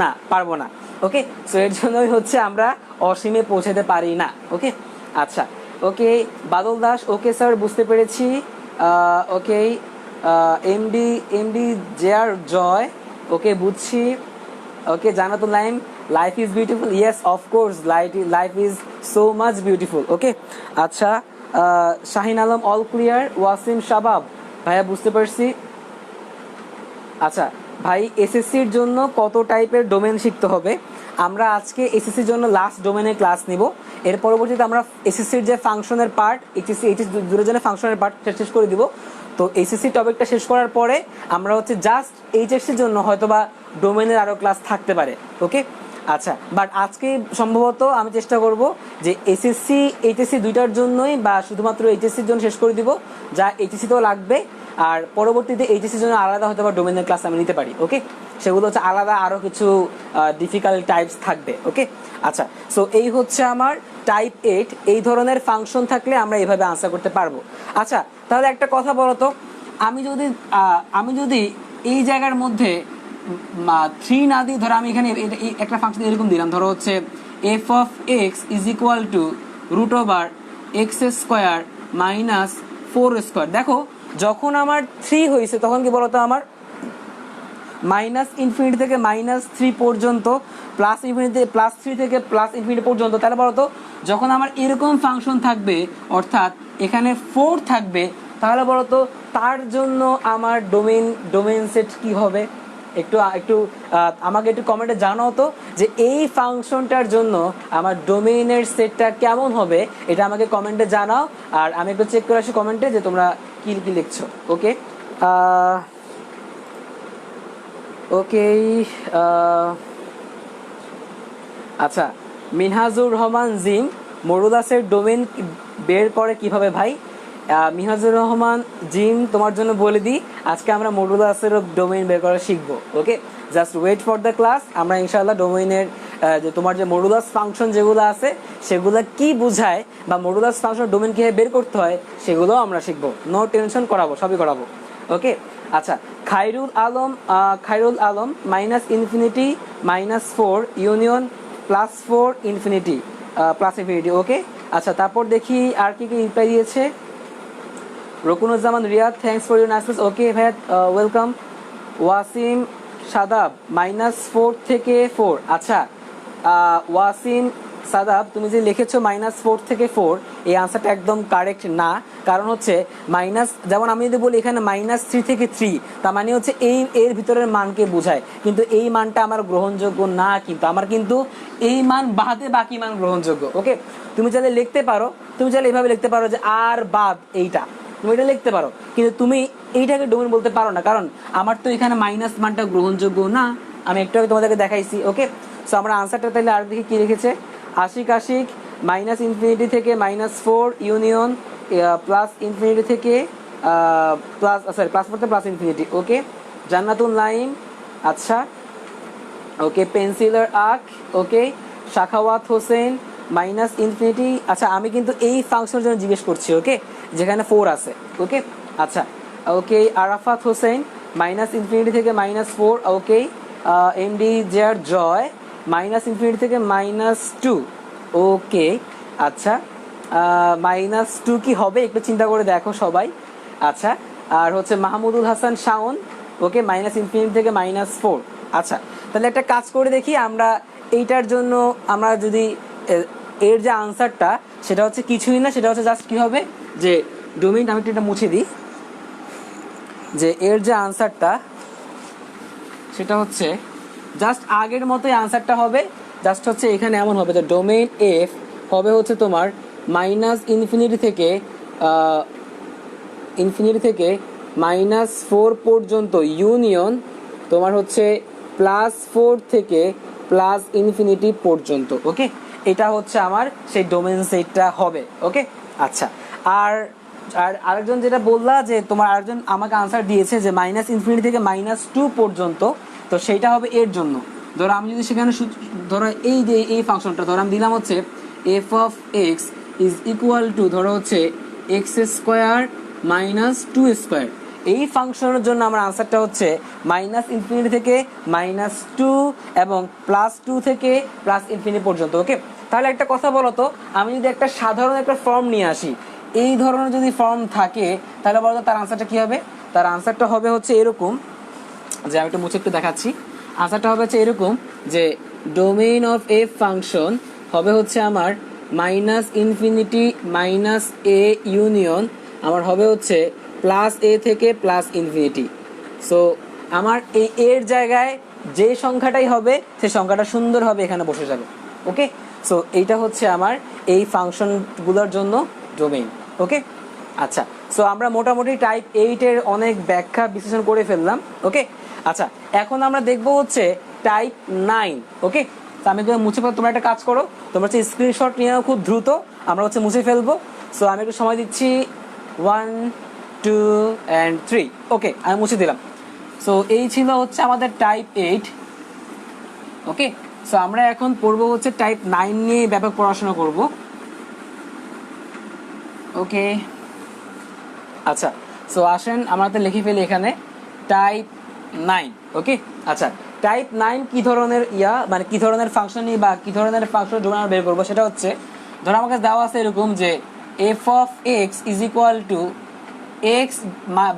না, পারবো না। ওকে, সো এর জন্যই হচ্ছে আমরা অসীমে পৌঁছাতে পারি না। ওকে, আচ্ছা, ওকে, বাদল দাস, ওকে স্যার, বুঝতে পেরেছি। ওকে, এমডি জেআর জয়, ওকে, বুঝছি। Okay, Jannatul Naim, life is beautiful, yes of course, life is so much beautiful. Okay, আচ্ছা, শাহিন আলম, অল ক্লিয়ার। ওয়াসিম শাবাব, ভাইয়া বুঝতে পারছি। আচ্ছা ভাই, এসএসসির জন্য কত টাইপের ডোমেন শিখতে হবে? আমরা আজকে এসএসসির জন্য লাস্ট ডোমেনের ক্লাস নিব। এর পরবর্তীতে আমরা এসএসসির যে ফাংশনের পার্ট, এইচএসসি দুটোর জন্য ফাংশনের পার্ট শেষ করে দিব। তো এসএসসি টপিকটা শেষ করার পরে আমরা হচ্ছে জাস্ট এইচএসসির জন্য হয়তোবা ডোমেনের আরও ক্লাস থাকতে পারে। ওকে, আচ্ছা, বাট আজকে সম্ভবত আমি চেষ্টা করব যে এসএসসি এইচএসসি দুইটার জন্যই বা শুধুমাত্র এইচএসসির জন্য শেষ করে দিব, যা এইচএসসিতেও লাগবে। আর পরবর্তীতে এইচএসসির জন্য আলাদা হয়তো বা ডোমেনের ক্লাস আমি নিতে পারি। ওকে, সেগুলো হচ্ছে আলাদা, আরও কিছু ডিফিকাল্ট টাইপস থাকবে। ওকে, আচ্ছা, সো এই হচ্ছে আমার টাইপ 8। এই ধরনের ফাংশন থাকলে আমরা এইভাবে আনসার করতে পারবো। আচ্ছা, তাহলে একটা কথা বলো তো, আমি যদি এই জায়গার মধ্যে 3 না দিই, ধরো আমি এখানে একটা ফাংশন এরকম দিলাম, ধরো হচ্ছে f(x) √(x² - 4²। দেখো যখন আমার 3 হয়েছে তখন কি বলতো, আমার -ইনফিনিটি থেকে -3 পর্যন্ত, +3 থেকে +ইনফিনিটি পর্যন্ত, তাহলে বলো তো যখন আমার এরকম ফাংশন থাকবে অর্থাৎ এখানে 4 থাকবে, তাহলে বলো তো তার জন্য আমার ডোমেইন সেট কি হবে? একটু একটু আমাকে একটু কমেন্টে জানাও তো যে এই ফাংশনটার জন্য আমার ডোমেইনের সেটটা কেমন হবে, এটা আমাকে কমেন্টে জানাও। আর আমি একটু চেক করে আসি কমেন্টে যে তোমরা কি কি লিখছো। ওকে ওকে আচ্ছা, মিনহাজুর রহমান জিম মডুলাসের ডোমেইন বের করে কিভাবে ভাই? মিনহাজুর রহমান জিম, তোমার জন্য বলে দিই, আজকে আমরা মডুলাসের ডোমেইন বের করা শিখবো। Okay, just wait for the class. আমরা ইনশাআল্লাহ ডোমেইনের যে তোমার যে মডুলাস ফাংশন যেগুলো আছে সেগুলো কি বোঝায় বা মডুলাস ফাংশন ডোমেইন কীভাবে বের করতে হয় সেগুলোও আমরা শিখবো। নো টেনশন, করাবো, সবই করাবো। ওকে আচ্ছা, Khairul Alam -infinity -4 union +4 infinity +infinity. Okay আচ্ছা, তারপর দেখি আর কি কি রিপ্লাই দিয়েছে। Roknuzzaman Riyad, thanks for your nice. Okay ভাইয়া, ওয়েলকাম। ওয়াসিম সাদাব -4 থেকে 4। আচ্ছা ওয়াসিম সাদাব, তুমি যে লিখেছো -4 থেকে 4, এই আনসারটা একদম কারেক্ট না। কারণ হচ্ছে যেমন আমি যদি বলি এখানে -3 থেকে 3, তার মানে হচ্ছে এর ভিতরের মানকে বোঝায়, কিন্তু এই মানটা আমার গ্রহণযোগ্য না। কিন্তু আমার কিন্তু এই মান বাদে বাকি মান গ্রহণযোগ্য। ওকে, তুমি চাইলে লিখতে পারো, তুমি চাইলে এইভাবে লিখতে পারো যে আর বাদ এইটা, তুমি এটা লিখতে পারো, কিন্তু তুমি এইটাকে ডোমেইন বলতে পারো না, কারণ আমার তো এখানে মাইনাস মানটা গ্রহণযোগ্য না। আমি একটু আগে তোমাদেরকে দেখাইছি। ওকে, সো আমরা আনসারটা তাহলে আর দেখি কি লিখেছে। আশিক -ইনফিনিটি থেকে -4 ইউনিয়ন +ইনফিনিটি থেকে +ইনফিনিটি। ওকে, জান্নাতুল নাইম, আচ্ছা ওকে, পেন্সিলার আক, ওকে, শাখাওয়াত হোসেন -ইনফিনিটি। আচ্ছা, আমি কিন্তু এই ফাংশনের জন্য জিজ্ঞেস করছি, ওকে, যেখানে 4 আছে। ওকে আচ্ছা ওকে, আরাফাত হোসেন -ইনফিনিটি থেকে -4। ওকে, এমডি জেআর জয় -ইনফিনিটি থেকে -2। ওকে আচ্ছা, -2 কি হবে একটু চিন্তা করে দেখো সবাই। আচ্ছা, আর হচ্ছে মাহমুদুল হাসান শাওন, ওকে, -ইনফিনিটি থেকে -4। আচ্ছা, তাহলে একটা কাজ করে দেখি আমরা এইটার জন্য, আমরা যদি এর যে আনসারটা সেটা হচ্ছে কিছুই না, সেটা হচ্ছে জাস্ট কি হবে যে ডোমেইন, আমি এটা মুছে দিই, যে এর যে আনসারটা সেটা হচ্ছে জাস্ট আগের মতোই আনসারটা হবে। জাস্ট হচ্ছে এখানে এমন হবে যে ডোমেইন এফ হবে হচ্ছে তোমার -ইনফিনিটি থেকে -4 পর্যন্ত ইউনিয়ন তোমার হচ্ছে +4 থেকে +ইনফিনিটি পর্যন্ত। ওকে, এটা হচ্ছে আমার সেই ডোমেইন সেটটা হবে। ওকে আচ্ছা, আর আরেকজন যেটা বললা যে তোমার আরেকজন আমাকে আনসার দিয়েছে যে -ইনফিনিটি থেকে -2 পর্যন্ত, তো সেইটা হবে এর জন্য। ধরো আমি যদি সেখানে ধরো এই যে এই ফাংশনটা ধরো আমি দিলাম হচ্ছে f(x) ইজ ইকুয়াল টু ধরো হচ্ছে x² -2²। এই ফাংশনের জন্য আমার আনসারটা হচ্ছে -ইনফিনিটি থেকে -2 এবং +2 থেকে +ইনফিনিটি পর্যন্ত। ওকে, তাহলে একটা কথা বলো তো, আমি যদি একটা সাধারণ একটা ফর্ম নিয়ে আসি, এই ধরনের যদি ফর্ম থাকে, তাহলে বলো তো তার আনসারটা কি হবে? তার আনসারটা হবে হচ্ছে এরকম, যে আমি একটু মুছে একটু দেখাচ্ছি। আনসারটা হবে হচ্ছে এরকম যে ডোমেইন অফ এ ফাংশন হবে হচ্ছে আমার -ইনফিনিটি -a ইউনিয়ন আমার হবে হচ্ছে +a থেকে +ইনফিনিটি। সো আমার এই এর জায়গায় যে সংখ্যাটাই হবে সেই সংখ্যাটা সুন্দরভাবে এখানে বসে যাবে। ওকে, সো এইটা হচ্ছে আমার এই ফাংশনগুলোর জন্য ডোমেইন। ওকে আচ্ছা, সো আমরা মোটামুটি টাইপ 8-এর অনেক ব্যাখ্যা বিশ্লেষণ করে ফেললাম। ওকে আচ্ছা, এখন আমরা দেখবো হচ্ছে টাইপ 9। ওকে, তো আমি মুছে ফেলবো, তোমরা একটা কাজ করো, তোমরা হচ্ছে স্ক্রিনশট নিয়ে খুব দ্রুত, আমরা হচ্ছে মুছে ফেলবো। সো আমি একটু সময় দিচ্ছি, 1 2 and 3। ওকে, আমি মুছে দিলাম। সো এই ছিল হচ্ছে আমাদের টাইপ 8। ওকে, সো আমরা এখন পড়বো হচ্ছে টাইপ 9 নিয়ে ব্যাপক পড়াশোনা করব। ওকে আচ্ছা, সো আসেন আমরা তো লিখে ফেলি এখানে টাইপ 9। ওকে আচ্ছা, টাইপ 9 কি ধরনের মানে কি ধরনের ফাংশন বা কি ধরনের ফাংশন ডোমেইন আমরা বের করবো, সেটা হচ্ছে ধরো আমাকে দেওয়া আছে এরকম যে f(x) is equal to x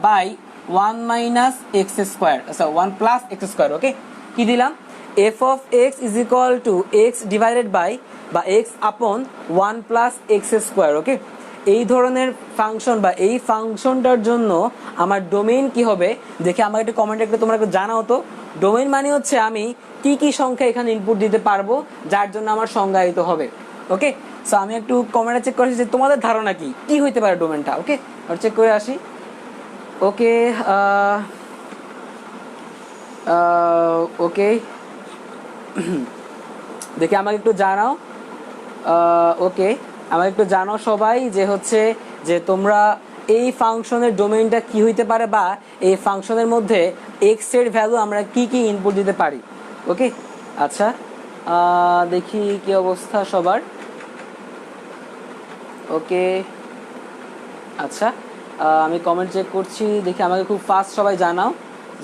by 1 minus x square, আচ্ছা 1 প্লাস এক্স স্কোয়ার। ওকে, কি দিলাম, f of x is equal to x divided by বা x upon 1 plus x square. ওকে, এই ধরনের ফাংশন বা এই ফাংশনটার জন্য আমার ডোমেইন কি হবে দেখে আমাকে একটু কমেন্টে একটু তোমরা একটু জানাও তো। ডোমেইন মানে হচ্ছে আমি কি কি সংখ্যা এখানে ইনপুট দিতে পারবো যার জন্য আমার সংজ্ঞায়িত হবে। ওকে, সো আমি একটু কমেন্টে চেক করেছি যে তোমাদের ধারণা কি কি হইতে পারে ডোমেইনটা। ওকে, আর চেক করে আসি। ওকে, ওকে দেখি আমাকে একটু জানাও। ওকে, আমাকে একটু জানাও সবাই যে হচ্ছে যে তোমরা এই ফাংশনের ডোমেইনটা কি হইতে পারে বা এই ফাংশনের মধ্যে এক্স এর ভ্যালু আমরা কি কি ইনপুট দিতে পারি। ওকে, আচ্ছা দেখি কি অবস্থা সবার। ওকে, আচ্ছা আমি কমেন্ট চেক করছি, দেখি আমাকে খুব ফাস্ট সবাই জানাও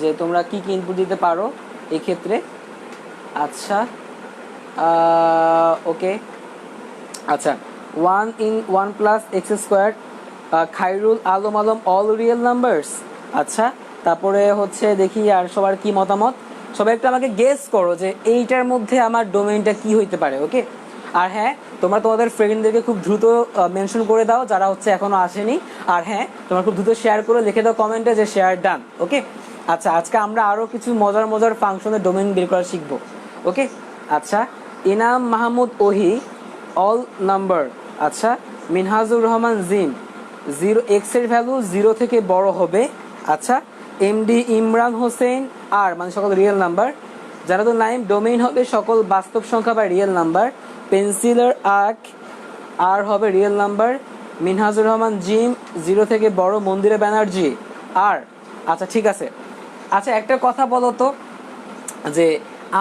যে তোমরা কি কি ইনপুট দিতে পারো এই ক্ষেত্রে। আচ্ছা ওকে, আচ্ছা 1 plus x square, Khairul Alam all real numbers. আচ্ছা, তারপরে হচ্ছে দেখি আর সবার কি মতামত। সবাই একটু আমাকে গেস করো যে এইটার মধ্যে আমার ডোমেইনটা কি হইতে পারে। ওকে, আর হ্যাঁ তোমরা তোমাদের ফ্রেন্ডদেরকে খুব দ্রুত মেনশন করে দাও যারা হচ্ছে এখনো আসেনি। আর হ্যাঁ তোমরা খুব দ্রুত শেয়ার করে লিখে দাও কমেন্টে যে শেয়ার ডান। ওকে, আচ্ছা আজকে আমরা আরও কিছু মজার ফাংশনের ডোমেইন বের করা শিখবো। ওকে, আচ্ছা ইনাম মাহমুদ ওহি অল নাম্বার। আচ্ছা মিনহাজুর রহমান জিন 0 এর ভ্যালু 0 থেকে বড় হবে। আচ্ছা এমডি ইমরান হোসেন আর মানে সকল real number. Jannatul Naim domain হবে সকল বাস্তব সংখ্যা বা রিয়েল নাম্বার। পেন্সিলার আর হবে real number. Minhajur Rahman gym 0 থেকে বড়। মন্দিরা ব্যানার্জি আর। আচ্ছা ঠিক আছে, আচ্ছা একটা কথা বলো তো যে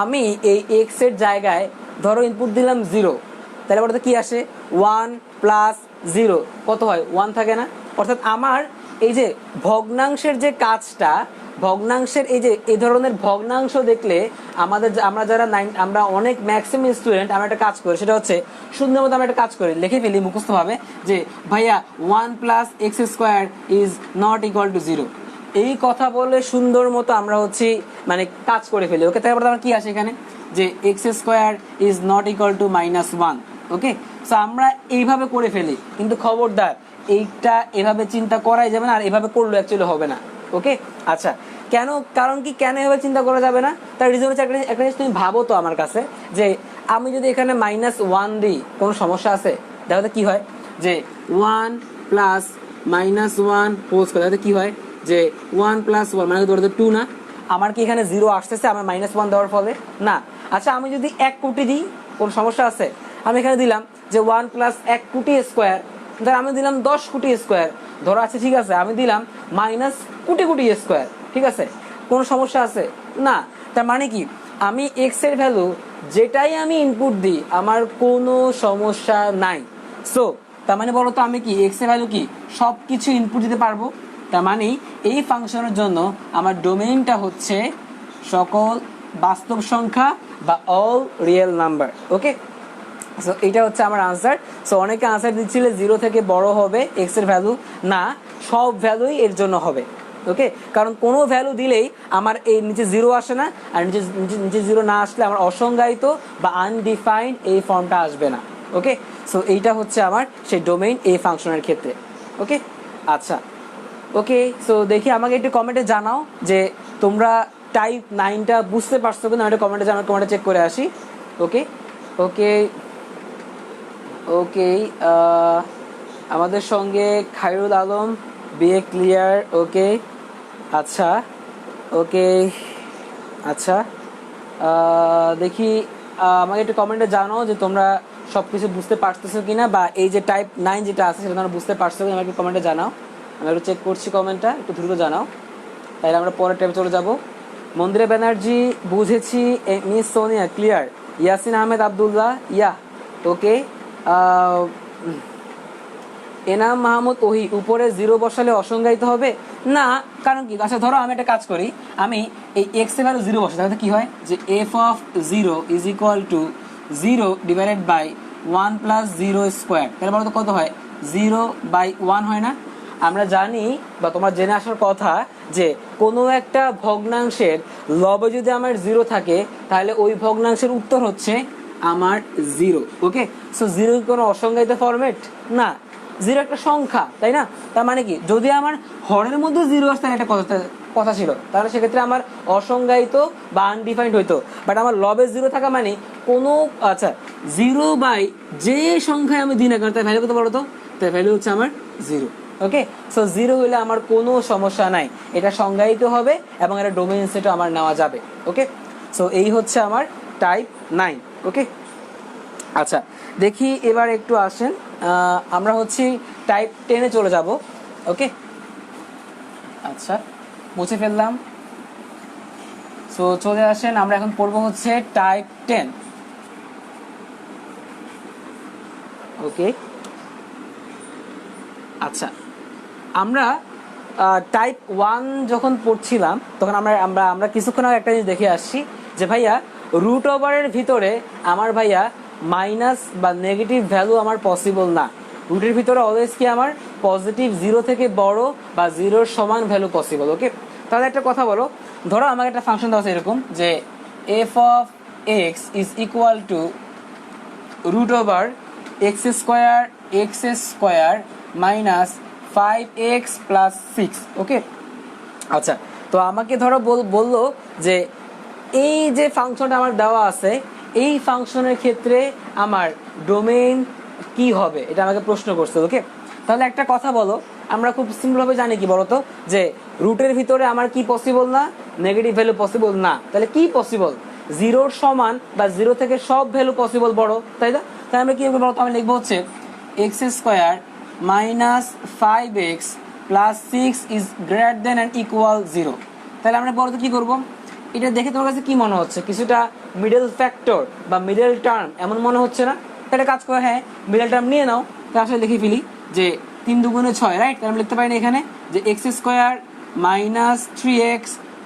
আমি এই এক্স এর জায়গায় ধরো ইনপুট দিলাম 0, তাহলে ওটাতে কি আসে 1 প্লাস 0 কত হয় 1 থাকে না। অর্থাৎ আমার এই যে ভগ্নাংশের যে কাজটা, ভগ্নাংশের এই ধরনের ভগ্নাংশ দেখলে আমরা যারা আমরা অনেক ম্যাক্সিমাম স্টুডেন্ট আমরা একটা কাজ করি, সেটা হচ্ছে সুন্দর মতো আমরা একটা কাজ করি, লিখে ফেলি মুখস্থভাবে যে ভাইয়া 1 plus x square is not equal to 0। এই কথা বলে সুন্দর মতো আমরা হচ্ছে মানে কাজ করে ফেলি। ওকে, তারপরে আমার কি আসে এখানে যে x square is not equal to -1। Okay, so আমরা এইভাবে করে ফেলি, কিন্তু খবরদার এইটা এভাবে চিন্তা করাই যাবে না, আর এভাবে করলে অ্যাকচুয়ালি হবে না। ওকে, আচ্ছা কেন, কারণ কি কেন এভাবে চিন্তা করা যাবে না তার রিজন হচ্ছে একটা জিনিস তুমি ভাবো তো আমার কাছে যে আমি যদি এখানে -1 দিই কোনো সমস্যা আছে? দেখো তো কি হয় যে 1 প্লাস -1 হোল স্কয়ার, তাহলে কি হয় যে 1 প্লাস 1 মানে ধরো 2 না। আমার কি এখানে 0 আসতেছে আমার -1 দেওয়ার ফলে? না। আচ্ছা আমি যদি 1 কোটি দিই কোনো সমস্যা আছে? আমি এখানে দিলাম যে 1 প্লাস 1 কোটি স্কোয়ার, ধর আমি দিলাম 10 কোটি স্কোয়ার ধরো। আছে ঠিক আছে, আমি দিলাম মাইনাস কোটি কোটি স্কোয়ার, ঠিক আছে, কোনো সমস্যা আছে? না। তার মানে কি আমি এক্স এর ভ্যালু যেটাই আমি ইনপুট দিই আমার কোনো সমস্যা নাই। সো তার মানে বলো তো আমি কি এক্স এর ভ্যালু কি সব কিছু ইনপুট দিতে পারবো। তার মানে এই ফাংশনের জন্য আমার ডোমেইনটা হচ্ছে সকল বাস্তব সংখ্যা বা অল রিয়েল নাম্বার। ওকে, সো এটা হচ্ছে আমার আনসার। সো অনেকে আনসার দিচ্ছিলে 0 থেকে বড় হবে এক্স এর ভ্যালু, না সব ভ্যালুই এর জন্য হবে। ওকে, কারণ কোনো ভ্যালু দিলেই আমার এই নিচে 0 আসে না, আর নিচে 0 না আসলে আমার অসংজ্ঞায়িত বা আনডিফাইন্ড এই ফর্মটা আসবে না। ওকে, সো এইটা হচ্ছে আমার সেই ডোমেইন এই ফাংশনের ক্ষেত্রে। ওকে, আচ্ছা ওকে, সো দেখি আমাকে একটু কমেন্টে জানাও যে তোমরা টাইপ 9টা বুঝতে পারছো কিনা, একটা কমেন্টে জানাও, কমেন্টে চেক করে আসি। ওকে ওকে ওকে, আমাদের সঙ্গে খায়রুল আলম বিএ ক্লিয়ার। ওকে, আচ্ছা ওকে, আচ্ছা দেখি আমাকে একটু কমেন্টে জানাও যে তোমরা সব কিছু বুঝতে পারতেছো কিনা, বা এই যে টাইপ 9 যেটা আছে সেটা তোমরা বুঝতে পারছো কিনা আমাকে কমেন্টে জানাও। আমি একটু চেক করছি কমেন্টটা, একটু দ্রুত জানাও, তাহলে আমরা পরের টাইপে চলে যাব। মন্দিরা ব্যানার্জি বুঝেছি, মিস সোনিয়া ক্লিয়ার, ইয়াসিন আহমেদ আবদুল্লাহ ইয়া ওকে, এনাম মাহমুদ ওহি উপরে 0 বসালে অসংজ্ঞায়িত হবে না, কারণ কি? আচ্ছা ধরো আমি একটা কাজ করি, আমি এই এক্স এর ভ্যালু 0 বসাই, তাহলে কি হয় যে f of 0 is equal to 0 divided by 1 plus 0 square, তাহলে বলো তো কত হয় 0/1 হয় না। আমরা জানি বা তোমার জেনে আসার কথা যে কোনো একটা ভগ্নাংশের লবে যদি আমার 0 থাকে তাহলে ওই ভগ্নাংশের উত্তর হচ্ছে আমার 0। ওকে, সো 0 কি কোনো অসংজ্ঞায়িত ফরম্যাট না, 0 একটা সংখ্যা, তাই না? তার মানে কি যদি আমার হরের মধ্যে 0 আসতে একটা কথা ছিল, তাহলে সেক্ষেত্রে আমার অসংজ্ঞায়িত বা আনডিফাইন্ড হইতো। বাট আমার লবে 0 থাকা মানে কোনো, আচ্ছা 0 বাই যে সংখ্যায় আমি দিই না কেন তার ভ্যালু কত বলো তো? তার ভ্যালু হচ্ছে আমার 0। ওকে, সো 0 হলে আমার কোনো সমস্যা নাই, এটা সংজ্ঞায়িত হবে এবং এটা ডোমেইন সেটও আমার নেওয়া যাবে। ওকে, সো এই হচ্ছে আমার টাইপ 9। ওকে, আচ্ছা দেখি এবার একটু আসেন, আমরা হচ্ছে টাইপ 10-এ চলে যাব। ওকে, আচ্ছা মুছে ফেললাম। সো চলে আসেন, আমরা এখন পড়বো হচ্ছে টাইপ 10। ওকে, আচ্ছা আমরা টাইপ 1 যখন পড়ছিলাম তখন আমরা আমরা আমরা কিছুক্ষণ আগে একটা জিনিস দেখে আসছি যে ভাইয়া রুট ওভারের ভিতরে আমার ভাইয়া মাইনাস বা নেগেটিভ ভ্যালু আমার পসিবল না। রুটের ভিতরে অলওয়েজ কি আমার পজিটিভ 0 থেকে বড় বা 0-র সমান ভ্যালু পসিবল। ওকে, তাহলে একটা কথা বলো, ধরো আমাকে একটা ফাংশন দেওয়া আছে এরকম যে f of x is equal to root over x square minus 5x plus 6। Okay, আচ্ছা তো আমাকে ধরো বললো যে এই যে ফাংশনটা আমার দেওয়া আছে এই ফাংশনের ক্ষেত্রে আমার ডোমেইন কি হবে, এটা আমাকে প্রশ্ন করছে। ওকে, তাহলে একটা কথা বলো, আমরা খুব সিম্পলভাবে জানি কি বলতো যে রুটের ভিতরে আমার কি পসিবল না, নেগেটিভ ভ্যালু পসিবল না। তাহলে কি পসিবল? 0-র সমান বা 0 থেকে সব ভ্যালু পসিবল বড়, তাই না? তাই আমরা কি বলতো, আমি লিখবো হচ্ছে x square minus 5x plus 6 is greater than and equal 0। তাহলে আমরা বলতো কি করবো, এটা দেখে তোমার কাছে কি মনে হচ্ছে? কিছুটা মিডল ফ্যাক্টর বা মিডল টার্ম এমন মনে হচ্ছে না? একটা কাজ করে, হ্যাঁ মিডল টার্ম নিয়ে নাও। তাহলে আসলে লিখে ফেলি যে 3 দুগুণে 6, রাইট? তাহলে আমরা লিখতে পারি না এখানে যে x square minus 3x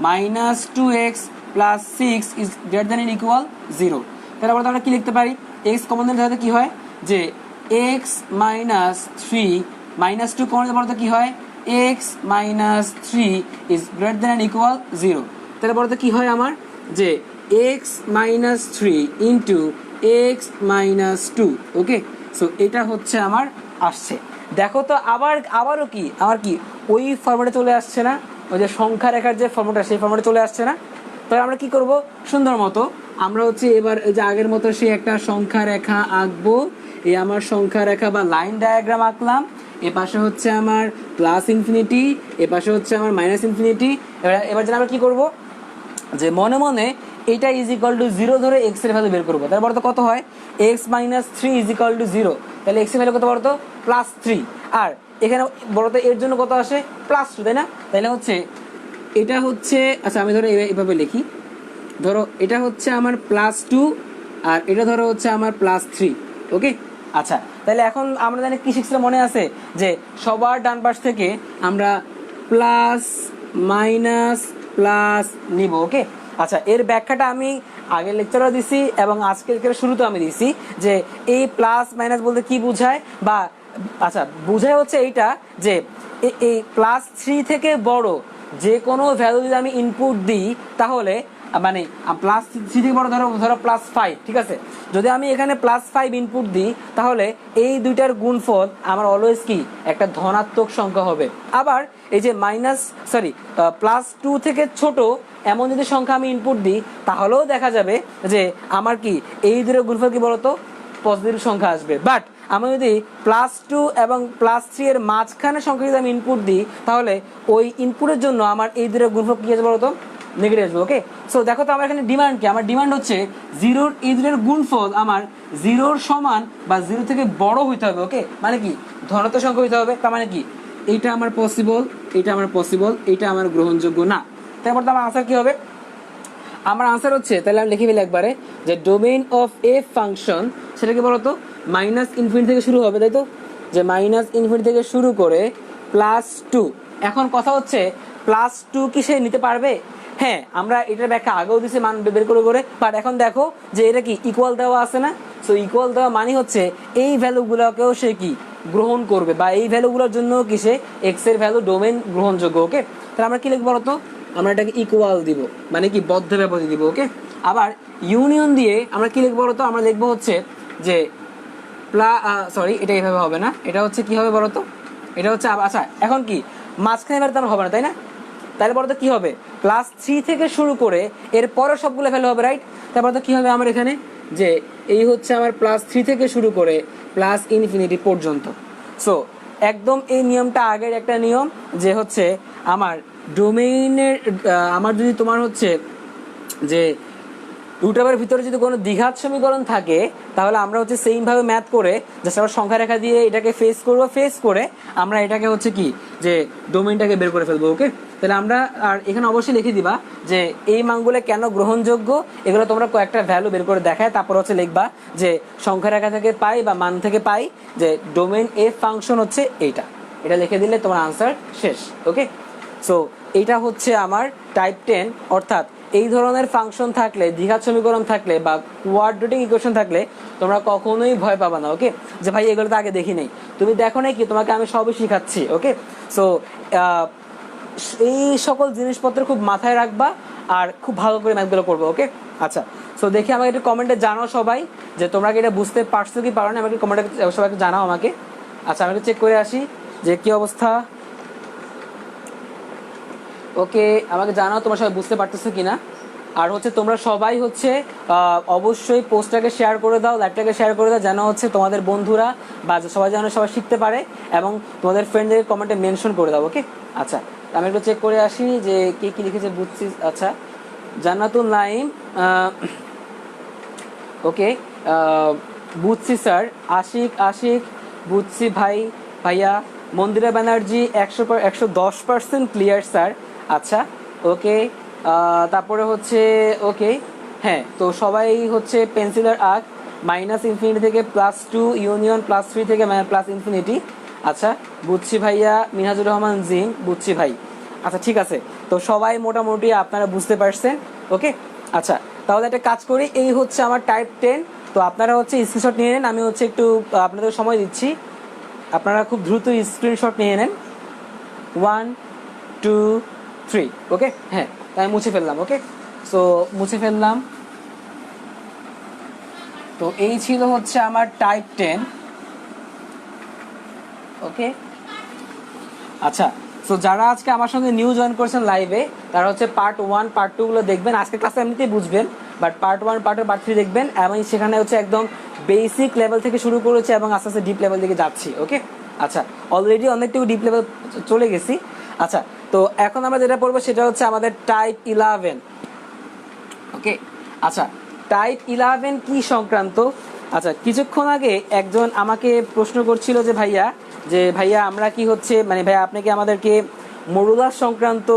minus 2x plus 6 is greater than and equal 0। তাহলে আমরা কি লিখতে পারি? এক্স কমন দিলে তাহলে কি হয় যে x মাইনাস 3 মাইনাস 2 কমন দিলে বলতে কি হয় x minus 3 is greater than and equal 0। তাহলে বলতে কি হয় আমার যে x minus 3 into x minus 2। ওকে, সো এটা হচ্ছে আমার আসছে। দেখো তো আবারও কি আমার কি ওই ফর্মেটে চলে আসছে না? ওই যে সংখ্যা রেখার যে ফর্মেটটা সেই ফর্মেটে চলে আসছে না? তাহলে আমরা কি করব, সুন্দর মতো আমরা হচ্ছে এবার এই যে আগের মতো সেই একটা সংখ্যা রেখা আঁকবো। এই আমার সংখ্যা রেখা বা লাইন ডায়াগ্রাম আঁকলাম। এ পাশে হচ্ছে আমার প্লাস ইনফিনিটি, এ পাশে হচ্ছে আমার মাইনাস ইনফিনিটি। এবার যেন আমরা কি করব যে মনে মনে এটা ইজ ইকুয়াল টু 0 ধরে এক্স এর ভ্যালু বের করবো। তারপর তো কত হয় x minus 3 is equal to 0। তাহলে এক্স এর ভ্যালু কত বলতো? প্লাস 3। আর এখানে বলতো এর জন্য কত আসে? প্লাস 2, তাই না? তাহলে হচ্ছে এটা হচ্ছে, আচ্ছা আমি ধরো এইভাবে লিখি, ধরো এটা হচ্ছে আমার প্লাস 2 আর এটা ধরো হচ্ছে আমার প্লাস 3। ওকে, আচ্ছা তাহলে এখন আমরা জানি কি শিখছিলাম মনে আছে যে সবার ডান পাশ থেকে আমরা প্লাস মাইনাস প্লাস নিব। ওকে, আচ্ছা এর ব্যাখ্যাটা আমি আগের লেকচারও দিছি এবং আজকের শুরুতে আমি দিছি যে এই প্লাস মাইনাস বলতে কি বোঝায়, বা আচ্ছা বোঝায় হচ্ছে এইটা যে এই প্লাস 3 থেকে বড় যে কোনো ভ্যালু যদি আমি ইনপুট দিই তাহলে মানে প্লাস 3 থেকে বড় ধরো প্লাস 5, ঠিক আছে? যদি আমি এখানে প্লাস 5 ইনপুট দিই তাহলে এই দুইটার গুণফল আমার অলওয়েজ কি একটা ধনাত্মক সংখ্যা হবে। আবার এই যে প্লাস 2 থেকে ছোট এমন যদি সংখ্যা আমি ইনপুট দিই তাহলেও দেখা যাবে যে আমার কি এই দুটোর গুণফল কি বলতো পজিটিভ সংখ্যা আসবে। বাট আমি যদি প্লাস 2 এবং প্লাস 3 এর মাঝখানে সংখ্যা যদি আমি ইনপুট দিই তাহলে ওই ইনপুটের জন্য আমার এই দুটোর গুণফল কি আসবে বলতো? নেগেটিভ আসবে। ওকে, সো দেখো তো আমার এখানে ডিমান্ড কি? আমার ডিমান্ড হচ্ছে 0-র এই দুটোর গুণফল আমার 0-র সমান বা 0 থেকে বড় হইতে হবে। ওকে, মানে কি ধনাত্মক সংখ্যা হইতে হবে। তার মানে কি এইটা আমার পসিবল, এটা আমার পসিবল, এটা আমার গ্রহণযোগ্য না। তারপর তো আমার আনসার কি হবে? আমার আনসার হচ্ছে, তাহলে আমি লিখে ফেলি একবারে যে ডোমেইন অফ এ ফাংশন সেটা কি বলতো মাইনাস ইনফিনিটি থেকে শুরু হবে, তাই তো? যে মাইনাস ইনফিনিটি থেকে শুরু করে প্লাস 2। এখন কথা হচ্ছে প্লাস 2 কি সে নিতে পারবে? হ্যাঁ, আমরা এটার ব্যাখ্যা আগেও দিছি মান বের করে, বাট এখন দেখো যে এটা কি ইকুয়াল দেওয়া আছে না? সো ইকুয়াল দেওয়া মানে হচ্ছে এই ভ্যালুগুলোকেও সে কি গ্রহণ করবে, বা এই ভ্যালুগুলোর জন্য কি সে এক্স এর ভ্যালু ডোমেন গ্রহণযোগ্য। ওকে, তাহলে আমরা কি লিখবো বলতো, আমরা এটাকে ইকুয়াল দিব, মানে কি বদ্ধ ব্যবধি দিব। ওকে, আবার ইউনিয়ন দিয়ে আমরা কি লিখবো বলতো, আমরা লিখবো হচ্ছে যে সরি, এটা এইভাবে হবে না, এটা হচ্ছে কি হবে বলতো, এটা হচ্ছে আচ্ছা এখন কি মাঝখানে এবার তেমন হবে না, তাই না? তাহলে বলতো কি হবে, ক্লাস 3 থেকে শুরু করে এর পরে সবগুলো ভ্যালু হবে, রাইট? তারপর তো কি হবে আমার এখানে, যে এই হচ্ছে আমার +3 থেকে শুরু করে প্লাস ইনফিনিটি পর্যন্ত। সো একদম এই নিয়মটা আগের একটা নিয়ম, যে হচ্ছে আমার ডোমেইনের আমার যদি তোমার হচ্ছে যে রুটআপের ভিতরে যদি কোনো দ্বিঘাত সমীকরণ থাকে, তাহলে আমরা হচ্ছে সেইম ভাবে ম্যাথ করে জাস্ট আবার সংখ্যা রেখা দিয়ে এটাকে ফেস করবো, ফেস করে আমরা এটাকে হচ্ছে কি যে ডোমেইনটাকে বের করে ফেলবো। ওকে, তাহলে আমরা আর এখানে অবশ্যই লিখে দিবা যে এই মানগুলো কেন গ্রহণযোগ্য, এগুলো তোমরা কয়েকটা ভ্যালু বের করে দেখায়, তারপর হচ্ছে লিখবা যে সংখ্যা রেখা থেকে পাই বা মান থেকে পাই যে ডোমেইন এফ ফাংশন হচ্ছে এইটা, এটা লিখে দিলে তোমার আনসার শেষ। ওকে, সো এইটা হচ্ছে আমার টাইপ 10, অর্থাৎ এই ধরনের ফাংশন থাকলে, দ্বিঘাত সমীকরণ থাকলে বা কোয়াড্রেটিক ইকুয়েশন থাকলে তোমরা কখনোই ভয় পাবা না। ওকে, যে ভাই এগুলো তো আগে দেখি নাই, তুমি দেখো নাই কি, তোমাকে আমি সবই শিখাচ্ছি। ওকে, সো এই সকল জিনিসপত্র খুব মাথায় রাখবা আর খুব ভালো করে ম্যাথগুলো করবো। ওকে, আচ্ছা, সো দেখি আমাকে একটু কমেন্টে জানাও সবাই যে তোমরা কি এটা বুঝতে পারছো কি পারো না, আমাকে কমেন্টে সবাইকে জানাও আমাকে। আচ্ছা, আমি একটু চেক করে আসি যে কি অবস্থা। ওকে, আমাকে জানাও তোমরা সবাই বুঝতে পারতেছো কিনা। আর হচ্ছে তোমরা সবাই হচ্ছে অবশ্যই পোস্টটাকে শেয়ার করে দাও, লাইভটাকে শেয়ার করে দাও, যেন হচ্ছে তোমাদের বন্ধুরা বা সবাই যেন সবাই শিখতে পারে, এবং তোমাদের ফ্রেন্ডদের কমেন্টে মেনশন করে দাও। ওকে, আচ্ছা, আমি একটু চেক করে আসি যে কে কি লিখেছে, বুঝছি। আচ্ছা, জান্নাতুল নাইম, ওকে, বুঝছি স্যার। আশিক বুঝছি ভাই, ভাইয়া। মন্দিরা ব্যানার্জি 110% ক্লিয়ার স্যার। আচ্ছা, ওকে, তারপরে হচ্ছে ওকে, হ্যাঁ, তো সবাই হচ্ছে পেন্সিলের আঁক -ইনফিনিটি থেকে +2 ইউনিয়ন +3 থেকে +ইনফিনিটি। আচ্ছা, বুঝছি ভাইয়া। মিনহাজুর রহমান জিম, বুঝছি ভাই। আচ্ছা, ঠিক আছে, তো সবাই মোটামুটি আপনারা বুঝতে পারছেন। ওকে, আচ্ছা, তাহলে একটা কাজ করি, এই হচ্ছে আমার টাইপ 10। তো আপনারা হচ্ছে স্ক্রিনশট নিয়ে নেন, আমি হচ্ছে একটু আপনাদের সময় দিচ্ছি, আপনারা খুব দ্রুত স্ক্রিনশট নিয়ে নেন। 1 2 3। ওকে, হ্যাঁ, আমি মুছে ফেললাম। ওকে, সো মুছে ফেললাম। তো এই ছিল হচ্ছে আমার টাইপ 10। ওকে, আচ্ছা, সো যারা আজকে আমার সঙ্গে নিউ জয়েন করছেন লাইভে, তারা হচ্ছে পার্ট 1 পার্ট 2 গুলো দেখবেন। আজকে ক্লাসে এমনিতেই বুঝবেন, বাট পার্ট 1 পার্ট 2 পার্ট 3 দেখবেন। এবং সেখানে হচ্ছে একদম বেসিক লেভেল থেকে শুরু করেছি এবং আস্তে আস্তে ডিপ লেভেল দিকে যাচ্ছি। ওকে, আচ্ছা, অলরেডি অনেকটুকু ডিপ লেভেল চলে গেছি। আচ্ছা, তো এখন আমরা যেটা পড়বো সেটা হচ্ছে আমাদের টাইপ 11। ওকে, আচ্ছা, টাইপ 11 কি সংক্রান্ত। আচ্ছা, কিছুক্ষণ আগে একজন আমাকে প্রশ্ন করছিল যে ভাইয়া আমরা কি হচ্ছে, মানে ভাইয়া আপনি কি আমাদেরকে মডুলাস সংক্রান্ত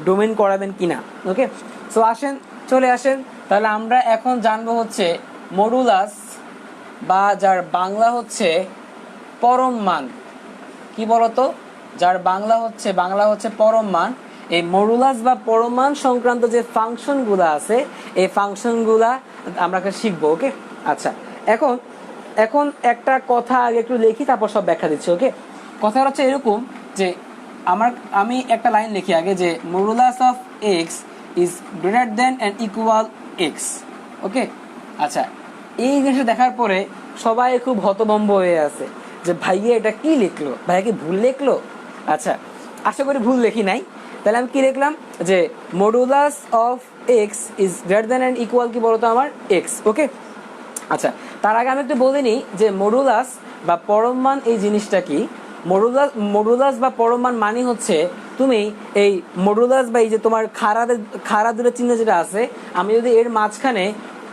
ডোমেন করাবেন কিনা। ওকে, সো আসেন, চলে আসেন, তাহলে আমরা এখন জানবো হচ্ছে মডুলাস, বা যার বাংলা হচ্ছে পরম মান। কি বলতো, যার বাংলা হচ্ছে পরম মান। এই মডুলাস বা পরম মান সংক্রান্ত যে ফাংশনগুলো আছে, এই ফাংশনগুলা আমরা শিখবো। ওকে, আচ্ছা, এখন একটা কথা আগে একটু লিখি, তারপর সব ব্যাখ্যা দিচ্ছি। ওকে, কথা হচ্ছে এরকম যে আমি একটা লাইন লিখি আগে, যে modulus of x is greater than and equal x. Okay, আচ্ছা, এই জিনিসটা দেখার পরে সবাই খুব হতভম্ব হয়ে আছে যে ভাইয়া এটা কি লিখলো, ভাইয়া কি ভুল লিখলো। আচ্ছা, আশা করি ভুল লিখি নাই। তাহলে আমি কি লিখলাম, যে modulus of x is greater than and equal কি বলতো আমার এক্স। ওকে, আচ্ছা, তার আগে আমি একটু বলে নিই যে মডুলাস বা পরম মান এই জিনিসটা কি। মডুলাস বা পরম মান মানে হচ্ছে তুমি এই মডুলাস বা এই যে তোমার খাড়া দূরের চিহ্ন যেটা আছে, আমি যদি এর মাঝখানে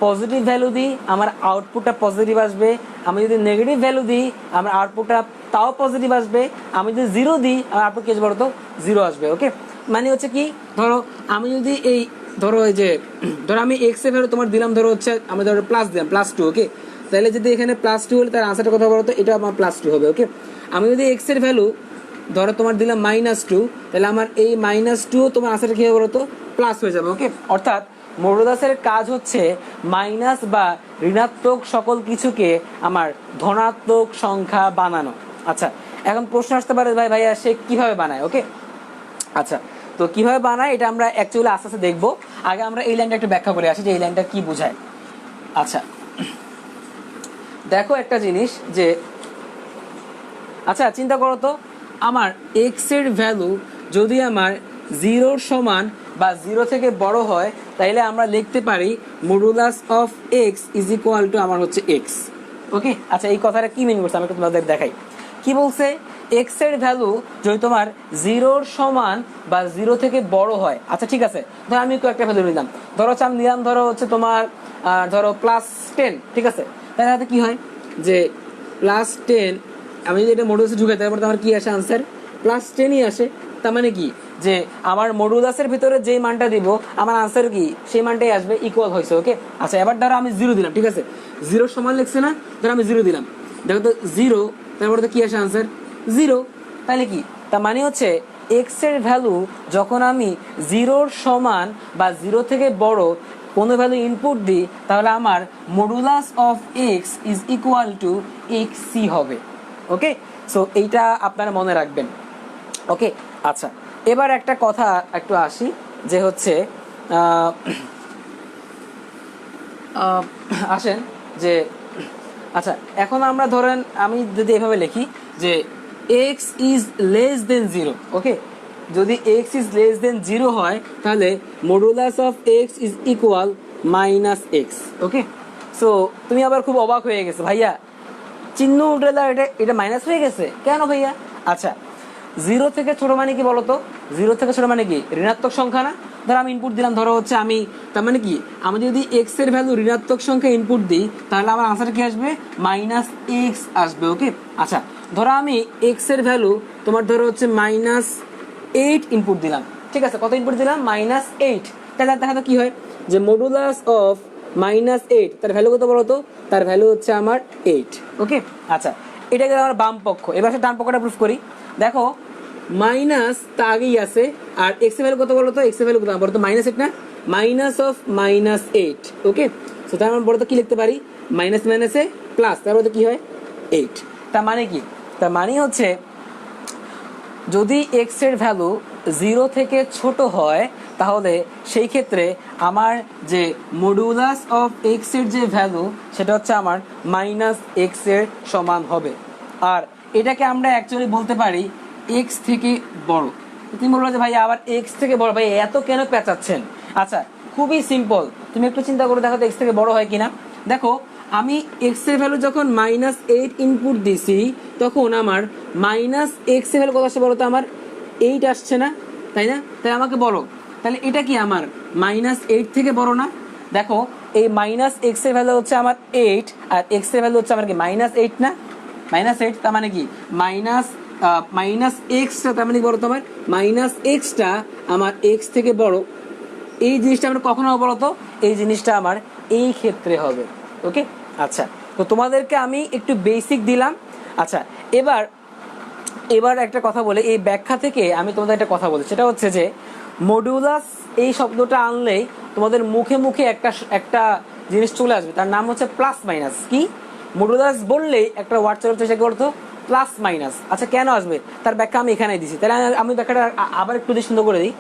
পজিটিভ ভ্যালু দিই আমার আউটপুটটা পজিটিভ আসবে, আমি যদি নেগেটিভ ভ্যালু দিই আমার আউটপুটটা তাও পজিটিভ আসবে, আমি যদি জিরো দিই আমার আউটপুট কি বলো তো জিরো আসবে। ওকে, মানে হচ্ছে কি, ধরো আমি যদি ধরো আমি এক্স এর ভ্যালু তোমার দিলাম, ধরো হচ্ছে আমি ধরো প্লাস দিলাম +2। ওকে, তাহলে যদি এখানে +2 হলে তার আনসারটা কথা বলো তো এটা আমার +2 হবে। ওকে, আমি যদি এক্স এর ভ্যালু ধরো তোমার দিলাম -2, তাহলে আমার এই -2 তোমার আনসারটা কি হবে বলো তো প্লাস হয়ে যাবে। ওকে, অর্থাৎ মডুলাসের কাজ হচ্ছে মাইনাস বা ঋণাত্মক সকল কিছুকে আমার ধনাত্মক সংখ্যা বানানো। আচ্ছা, এখন প্রশ্ন আসতে পারে ভাইয়া সে কিভাবে বানায়। ওকে, আচ্ছা, তো কিভাবে বানায় এটা আমরা অ্যাকচুয়ালি আস্তে আস্তে দেখবো। আগে আমরা এই লাইনটা একটু ব্যাখ্যা করে আসি যে এই লাইনটা কি বোঝায়। আচ্ছা, দেখো একটা জিনিস যে, আচ্ছা চিন্তা করো তো, আমার এক্স এর ভ্যালু যদি আমার 0 সমান বা 0 থেকে বড় হয়, তাইলে আমরা লিখতে পারি modulus of x is equal two আমার হচ্ছে এক্স। ওকে, আচ্ছা এই কথাটা কি মিন করছে আমি একটু তোমাদের দেখাই। কি বলছে, এক্স এর ভ্যালু যদি তোমার 0 সমান বা 0 থেকে বড় হয়। আচ্ছা ঠিক আছে, ধরো আমি একটা ভ্যালু নিলাম, ধরো হচ্ছে আমি নিলাম ধরো হচ্ছে তোমার ধরো +10, ঠিক আছে। তাহলে কি হয় যে +10, আমি যদি এটা মডুলাসে ঢুকাই তারপর আমার কি আসে আনসার +10ই আসে। তার মানে কি যে আমার মডুলাসের ভিতরে যেই মানটা দিব আমার আনসার কি সেই মানটাই আসবে, ইকুয়াল হয়েছে। ওকে, আচ্ছা এবার ধরো আমি 0 দিলাম, ঠিক আছে, 0 সমান লিখছে না, ধরো আমি 0 দিলাম, দেখো তো 0, তারপরে তো কি আসে আনসার 0। তাহলে কি তার মানে হচ্ছে এক্স এর ভ্যালু যখন আমি 0 সমান বা 0 থেকে বড় কোনো ভ্যালু ইনপুট দিই, তাহলে আমার modulus of x is equal to x সি হবে। ওকে, সো এইটা আপনারা মনে রাখবেন। ওকে, আচ্ছা এবার একটা কথা একটু আসি যে হচ্ছে আসেন যে, আচ্ছা এখন আমরা ধরেন আমি যদি এভাবে লিখি যে এক্স ইজ লেস দেন 0। ওকে, যদি এক্স ইজ লেস দেন 0 হয় তাহলে modulus of x is equal -x। Okay, so তুমি আবার খুব অবাক হয়ে গেছে, ভাইয়া চিহ্ন উঠে এটা এটা মাইনাস হয়ে গেছে কেন ভাইয়া? আচ্ছা, 0 থেকে ছোট মানে কি বলতো, 0 থেকে ছোট মানে কি ঋণাত্মক সংখ্যা না। ধরো আমি ইনপুট দিলাম, ধরো হচ্ছে আমি, তার মানে কি আমি যদি এক্স এর ভ্যালু ঋণাত্মক সংখ্যা ইনপুট দিই তাহলে আমার আনসার কি আসবে -x আসবে। ওকে, আচ্ছা ধরো আমি এক্স এর ভ্যালু তোমার ধরো হচ্ছে -8 ইনপুট দিলাম, ঠিক আছে, কত ইনপুট দিলাম -8, তাহলে দেখা তো কি হয় যে মডুলাস অফ -8 তার ভ্যালু কত বলতো, তার ভ্যালু হচ্ছে আমার 8। ওকে, আচ্ছা এটা গেল আমার বাম পক্ষ। এবার ডান পক্ষটা প্রুফ করি। দেখো মাইনাস তা আগেই আছে, আর এক্স এর ভ্যালু কত বলতো, এক্স এর ভ্যালু কত বলতো -8 না, মাইনাস অফ -8। ওকে, সো তার মানে বলতো কি লিখতে পারি মাইনাস মাইনাসে প্লাস, তারপরে কি হয় 8। তার মানে কি, তার মানে হচ্ছে যদি এক্স এর ভ্যালু 0 থেকে ছোট হয় তাহলে সেই ক্ষেত্রে আমার যে মডুলাস অফ এক্স এর যে ভ্যালু সেটা হচ্ছে আমার -x এর সমান হবে। আর এটাকে আমরা অ্যাকচুয়ালি বলতে পারি এক্স থেকে বড়। তুমি বললো যে ভাই আবার এক্স থেকে বড়, ভাই এত কেন পেঁচাচ্ছেন? আচ্ছা খুবই সিম্পল, তুমি একটু চিন্তা করে দেখো তো এক্স থেকে বড় হয় কিনা। দেখো আমি এক্স এর ভ্যালু যখন -8 ইনপুট দিছি তখন আমার -x এর ভ্যালু কত আসছে বলো তো, আমার 8 আসছে না, তাই না? তাহলে আমাকে বলো তাহলে এটা কি আমার -8 থেকে বড় না? দেখো এই -x এর ভ্যালু হচ্ছে আমার 8 আর x এর ভ্যালু হচ্ছে আমার কি -8 না, -8, তার মানে কি -x টা, তার মানে বলো তো আমার -x টা আমার x থেকে বড়। এই জিনিসটা আমরা কখন হবে বলো তো, এই জিনিসটা আমার এই ক্ষেত্রে হবে। ওকে, আচ্ছা তো তোমাদেরকে আমি একটু বেসিক দিলাম। আচ্ছা এবার একটা কথা বলে এই ব্যাখ্যা থেকে আমি তোমাদের একটা কথা বলি, সেটা হচ্ছে যে মডুলাস এই শব্দটা আনলেই তোমাদের মুখে মুখে একটা জিনিস চলে আসবে, তার নাম হচ্ছে প্লাস মাইনাস। কি মডুলাস বললেই একটা ওয়ার্ড চলে আসছে, সেটা করতো প্লাস মাইনাস। আচ্ছা কেন আসবে তার ব্যাখ্যা আমি এখানে দিছি, তাহলে আমি ব্যাখ্যাটা আবার একটু সুন্দর করে দিই।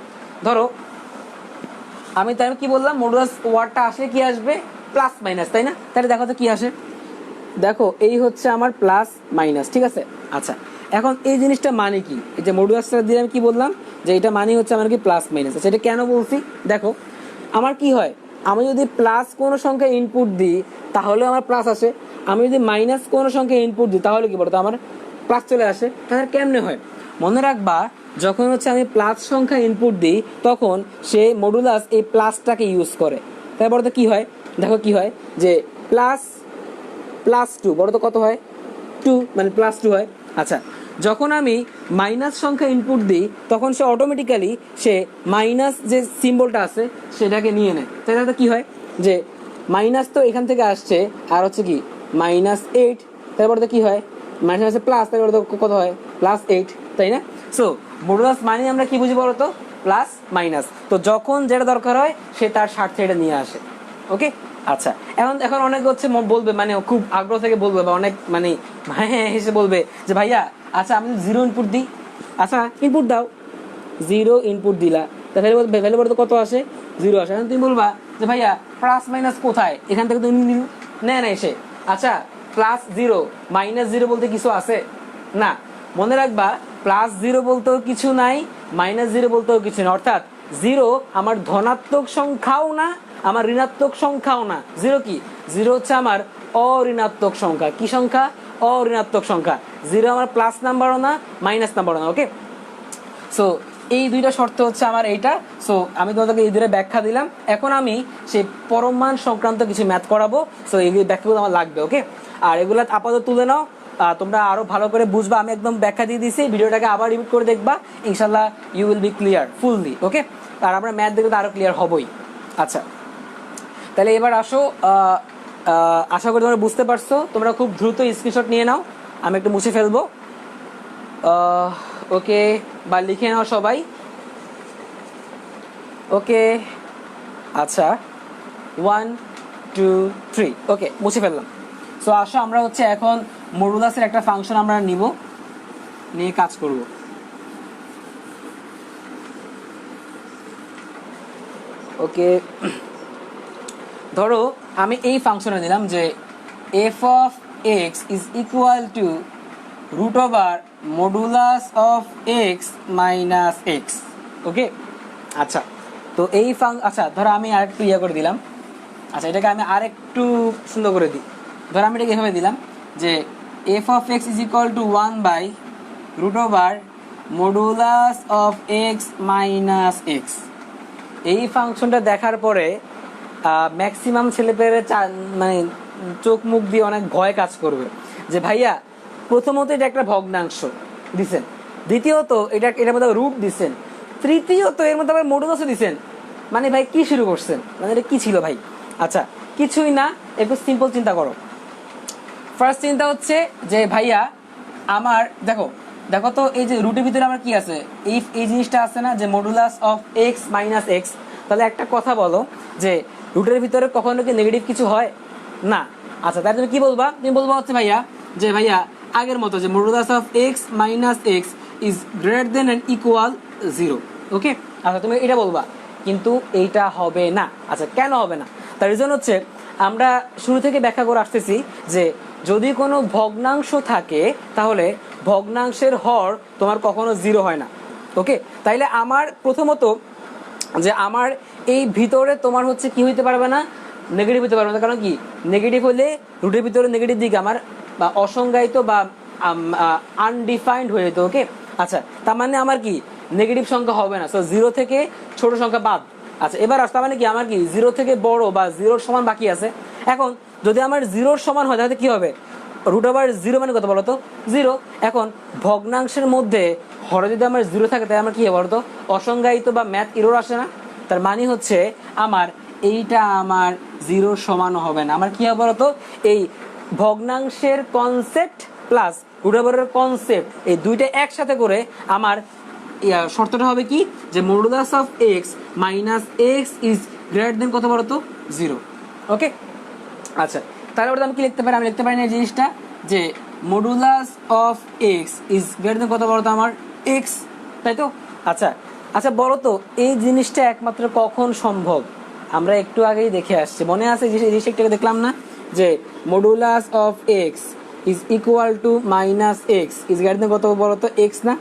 ধরো আমি তাই কি বললাম, মডুলাস ওয়ার্ডটা আসলে কি আসবে প্লাস মাইনাস, তাই না? তাহলে দেখো তো কি আসে, দেখো এই হচ্ছে আমার প্লাস মাইনাস, ঠিক আছে। আচ্ছা এখন এই জিনিসটা মানে কি, এই যে মডুলাসটা দিয়ে আমি কি বললাম যে এটা মানে হচ্ছে আমার কি প্লাস মাইনাস। আচ্ছা এটা কেন বলছি, দেখো আমার কি হয়, আমি যদি প্লাস কোনো সংখ্যা ইনপুট দিই তাহলে আমার প্লাস আসে, আমি যদি মাইনাস কোনো সংখ্যা ইনপুট দিই তাহলে কি বলতো আমার প্লাস চলে আসে। তাহলে কেমনে হয়, মনে রাখবা যখন হচ্ছে আমি প্লাস সংখ্যা ইনপুট দিই তখন সে মডুলাস এই প্লাসটাকে ইউজ করে। তারপরে তো কি হয়, দেখো কি হয় যে +2 বড় তো কত হয় 2, মানে +2 হয়। আচ্ছা যখন আমি মাইনাস সংখ্যা ইনপুট দিই তখন সে অটোমেটিক্যালি সে মাইনাস যে সিম্বলটা আছে সেটাকে নিয়ে নেয়। তাহলে কি হয় যে মাইনাস তো এখান থেকে আসছে আর হচ্ছে কি -8, তারপরে তো কি হয় মাইনাস প্লাস, তারপরে তো কত হয় +8, তাই না? সো মডুলাস মানে আমরা কি বুঝি বলতো প্লাস মাইনাস। তো যখন যেটা দরকার হয় সে তার স্বার্থে এটা নিয়ে আসে। ওকে, আচ্ছা, এখন এখন অনেক হচ্ছে বলবে, মানে খুব আগ্রহ থেকে বলবে বা অনেক মানে হ্যাঁ হেসে বলবে যে ভাইয়া আচ্ছা আমি জিরো ইনপুট দিই, আচ্ছা ইনপুট দাও, জিরো ইনপুট দিলা, তা ভ্যালু বলতে কত আসে? জিরো আসে। এখন তুমি বলবা যে ভাইয়া প্লাস মাইনাস কোথায়, এখান থেকে তুমি নেয় না এসে, আচ্ছা প্লাস জিরো মাইনাস জিরো বলতে কিছু আছে না, মনে রাখবা প্লাস জিরো বলতেও কিছু নাই, মাইনাস জিরো বলতেও কিছু না, অর্থাৎ জিরো আমার ধনাত্মক সংখ্যাও না, আমার ঋণাত্মক সংখ্যাও না। জিরো কি? জিরো হচ্ছে আমার অঋণাত্মক সংখ্যা। কি সংখ্যা? অঋণাত্মক সংখ্যা। জিরো আমার প্লাস নাম্বারও না, মাইনাস নাম্বারও না। ওকে, সো এই দুইটা শর্ত হচ্ছে আমার এইটা। সো আমি তোমাদেরকে এই দুটো ব্যাখ্যা দিলাম, এখন আমি সেই পরমান সংক্রান্ত কিছু ম্যাথ করাবো। সো এই ব্যাখ্যাগুলো আমার লাগবে। ওকে, আর এগুলো আপাতত তুলে নাও, তোমরা আরো ভালো করে বুঝবা। আমি একদম ব্যাখ্যা দিয়ে দিছি, ভিডিওটাকে আবার রিপিট করে দেখবা, ইনশাল্লাহ you will be clear fully. Okay, আর আমরা ম্যাথ দেখলে তো আরো ক্লিয়ার হবই। আচ্ছা, তাহলে এবার আসো, আশা করি তোমরা বুঝতে পারছো। তোমরা খুব দ্রুত স্ক্রিনশট নিয়ে নাও, আমি একটু মুছে ফেলবো। ওকে, বা লিখে নাও সবাই। ওকে, আচ্ছা 1 2 3, ওকে মুছে ফেললাম। সো আসো আমরা হচ্ছে এখন মডুলাসের একটা ফাংশন আমরা নিয়ে কাজ করব। ওকে, ধরো আমি এই ফাংশনে দিলাম যে f of x is equal to root over modulus of x minus x. Okay, আচ্ছা তো আচ্ছা ধরো আমি আরেকটু করে দিলাম। আচ্ছা, এটাকে আমি আরেকটু সুন্দর করে দিই। ধরো আমি এটাকে এভাবে দিলাম যে f of x is equal to 1 by root over modulus of x minus x. এই ফাংশনটা দেখার পরে ম্যাক্সিমাম ছেলেপেলে মানে চোখ মুখ দিয়ে অনেক ভয় কাজ করবে যে ভাইয়া প্রথমত এটা একটা ভগ্নাংশ দিছেন, দ্বিতীয়ত এটার মধ্যে রুট দিছেন, তৃতীয়ত এর মধ্যে আবার মডুলাসও দিছেন, মানে ভাই কি শুরু করছেন, মানে এটা কি ছিল ভাই? আচ্ছা কিছুই না, একটু সিম্পল চিন্তা করো। ফার্স্ট চিন্তা হচ্ছে যে ভাইয়া আমার দেখো তো এই যে রুটের ভিতরে আমার কি আছে, এই জিনিসটা আছে না যে modulus of x minus x. তাহলে একটা কথা বলো যে রুটের ভিতরে কখনো কি নেগেটিভ কিছু হয় না? আচ্ছা তাহলে তুমি কি বলবা? তুমি বলবা হচ্ছে ভাইয়া যে ভাইয়া আগের মতো যে modulus of x minus x is greater than and equal 0। Okay, আচ্ছা তুমি এটা বলবা, কিন্তু এইটা হবে না। আচ্ছা কেন হবে না? তার রিজন হচ্ছে আমরা শুরু থেকে ব্যাখ্যা করে আসতেছি যে যদি কোনো ভগ্নাংশ থাকে তাহলে ভগ্নাংশের হর তোমার কখনো 0 হয় না। ওকে, তাইলে আমার প্রথমত যে আমার এই ভিতরে তোমার হচ্ছে কি হইতে পারবে না, নেগেটিভ হতে পারবে না। কারণ কি, নেগেটিভ হলে রুটের ভিতরে নেগেটিভ দিক আমার বা অসংজ্ঞায়িত বা আনডিফাইন্ড হয়ে যেত। ওকে, আচ্ছা তার মানে আমার কি নেগেটিভ সংখ্যা হবে না। সো 0 থেকে ছোট সংখ্যা বাদ। আচ্ছা এবার তার মানে কি আমার কি 0 থেকে বড় বা 0 সমান বাকি আছে। এখন যদি আমার 0 সমান হয় তাহলে কি হবে? রুট ওভার 0 মানে কত বলতো? 0। এখন ভগ্নাংশের মধ্যে হরে যদি আমার 0 থাকে তাহলে আমার কি হবে বলতো? অসংজ্ঞায়িত বা ম্যাথ এরর আসে না? তার মানে হচ্ছে আমার এইটা আমার 0 সমান হবে না। আমার কি হবে বলতো? এই ভগ্নাংশের কনসেপ্ট প্লাস রুট ওভারের কনসেপ্ট এই দুইটা একসাথে করে আমার শর্তটা হবে কি, যে modulus of x minus x is greater দেন কত বলতো? 0। ওকে, আচ্ছা তাহলে ওটা আমি কি লিখতে পারি? আমি লিখতে পারি না এই জিনিসটা যে modulus of x is greater দেন কত বলতো আমার এক্স, তাই তো? আচ্ছা আচ্ছা বলো তো এই জিনিসটা একমাত্র কখন সম্ভব? আমরা একটু আগেই দেখে আসছি, মনে আছে এই জিনিসটাকে দেখলাম না যে modulus of x is equal to minus x is greater দেন কত বলতো? এক্স না?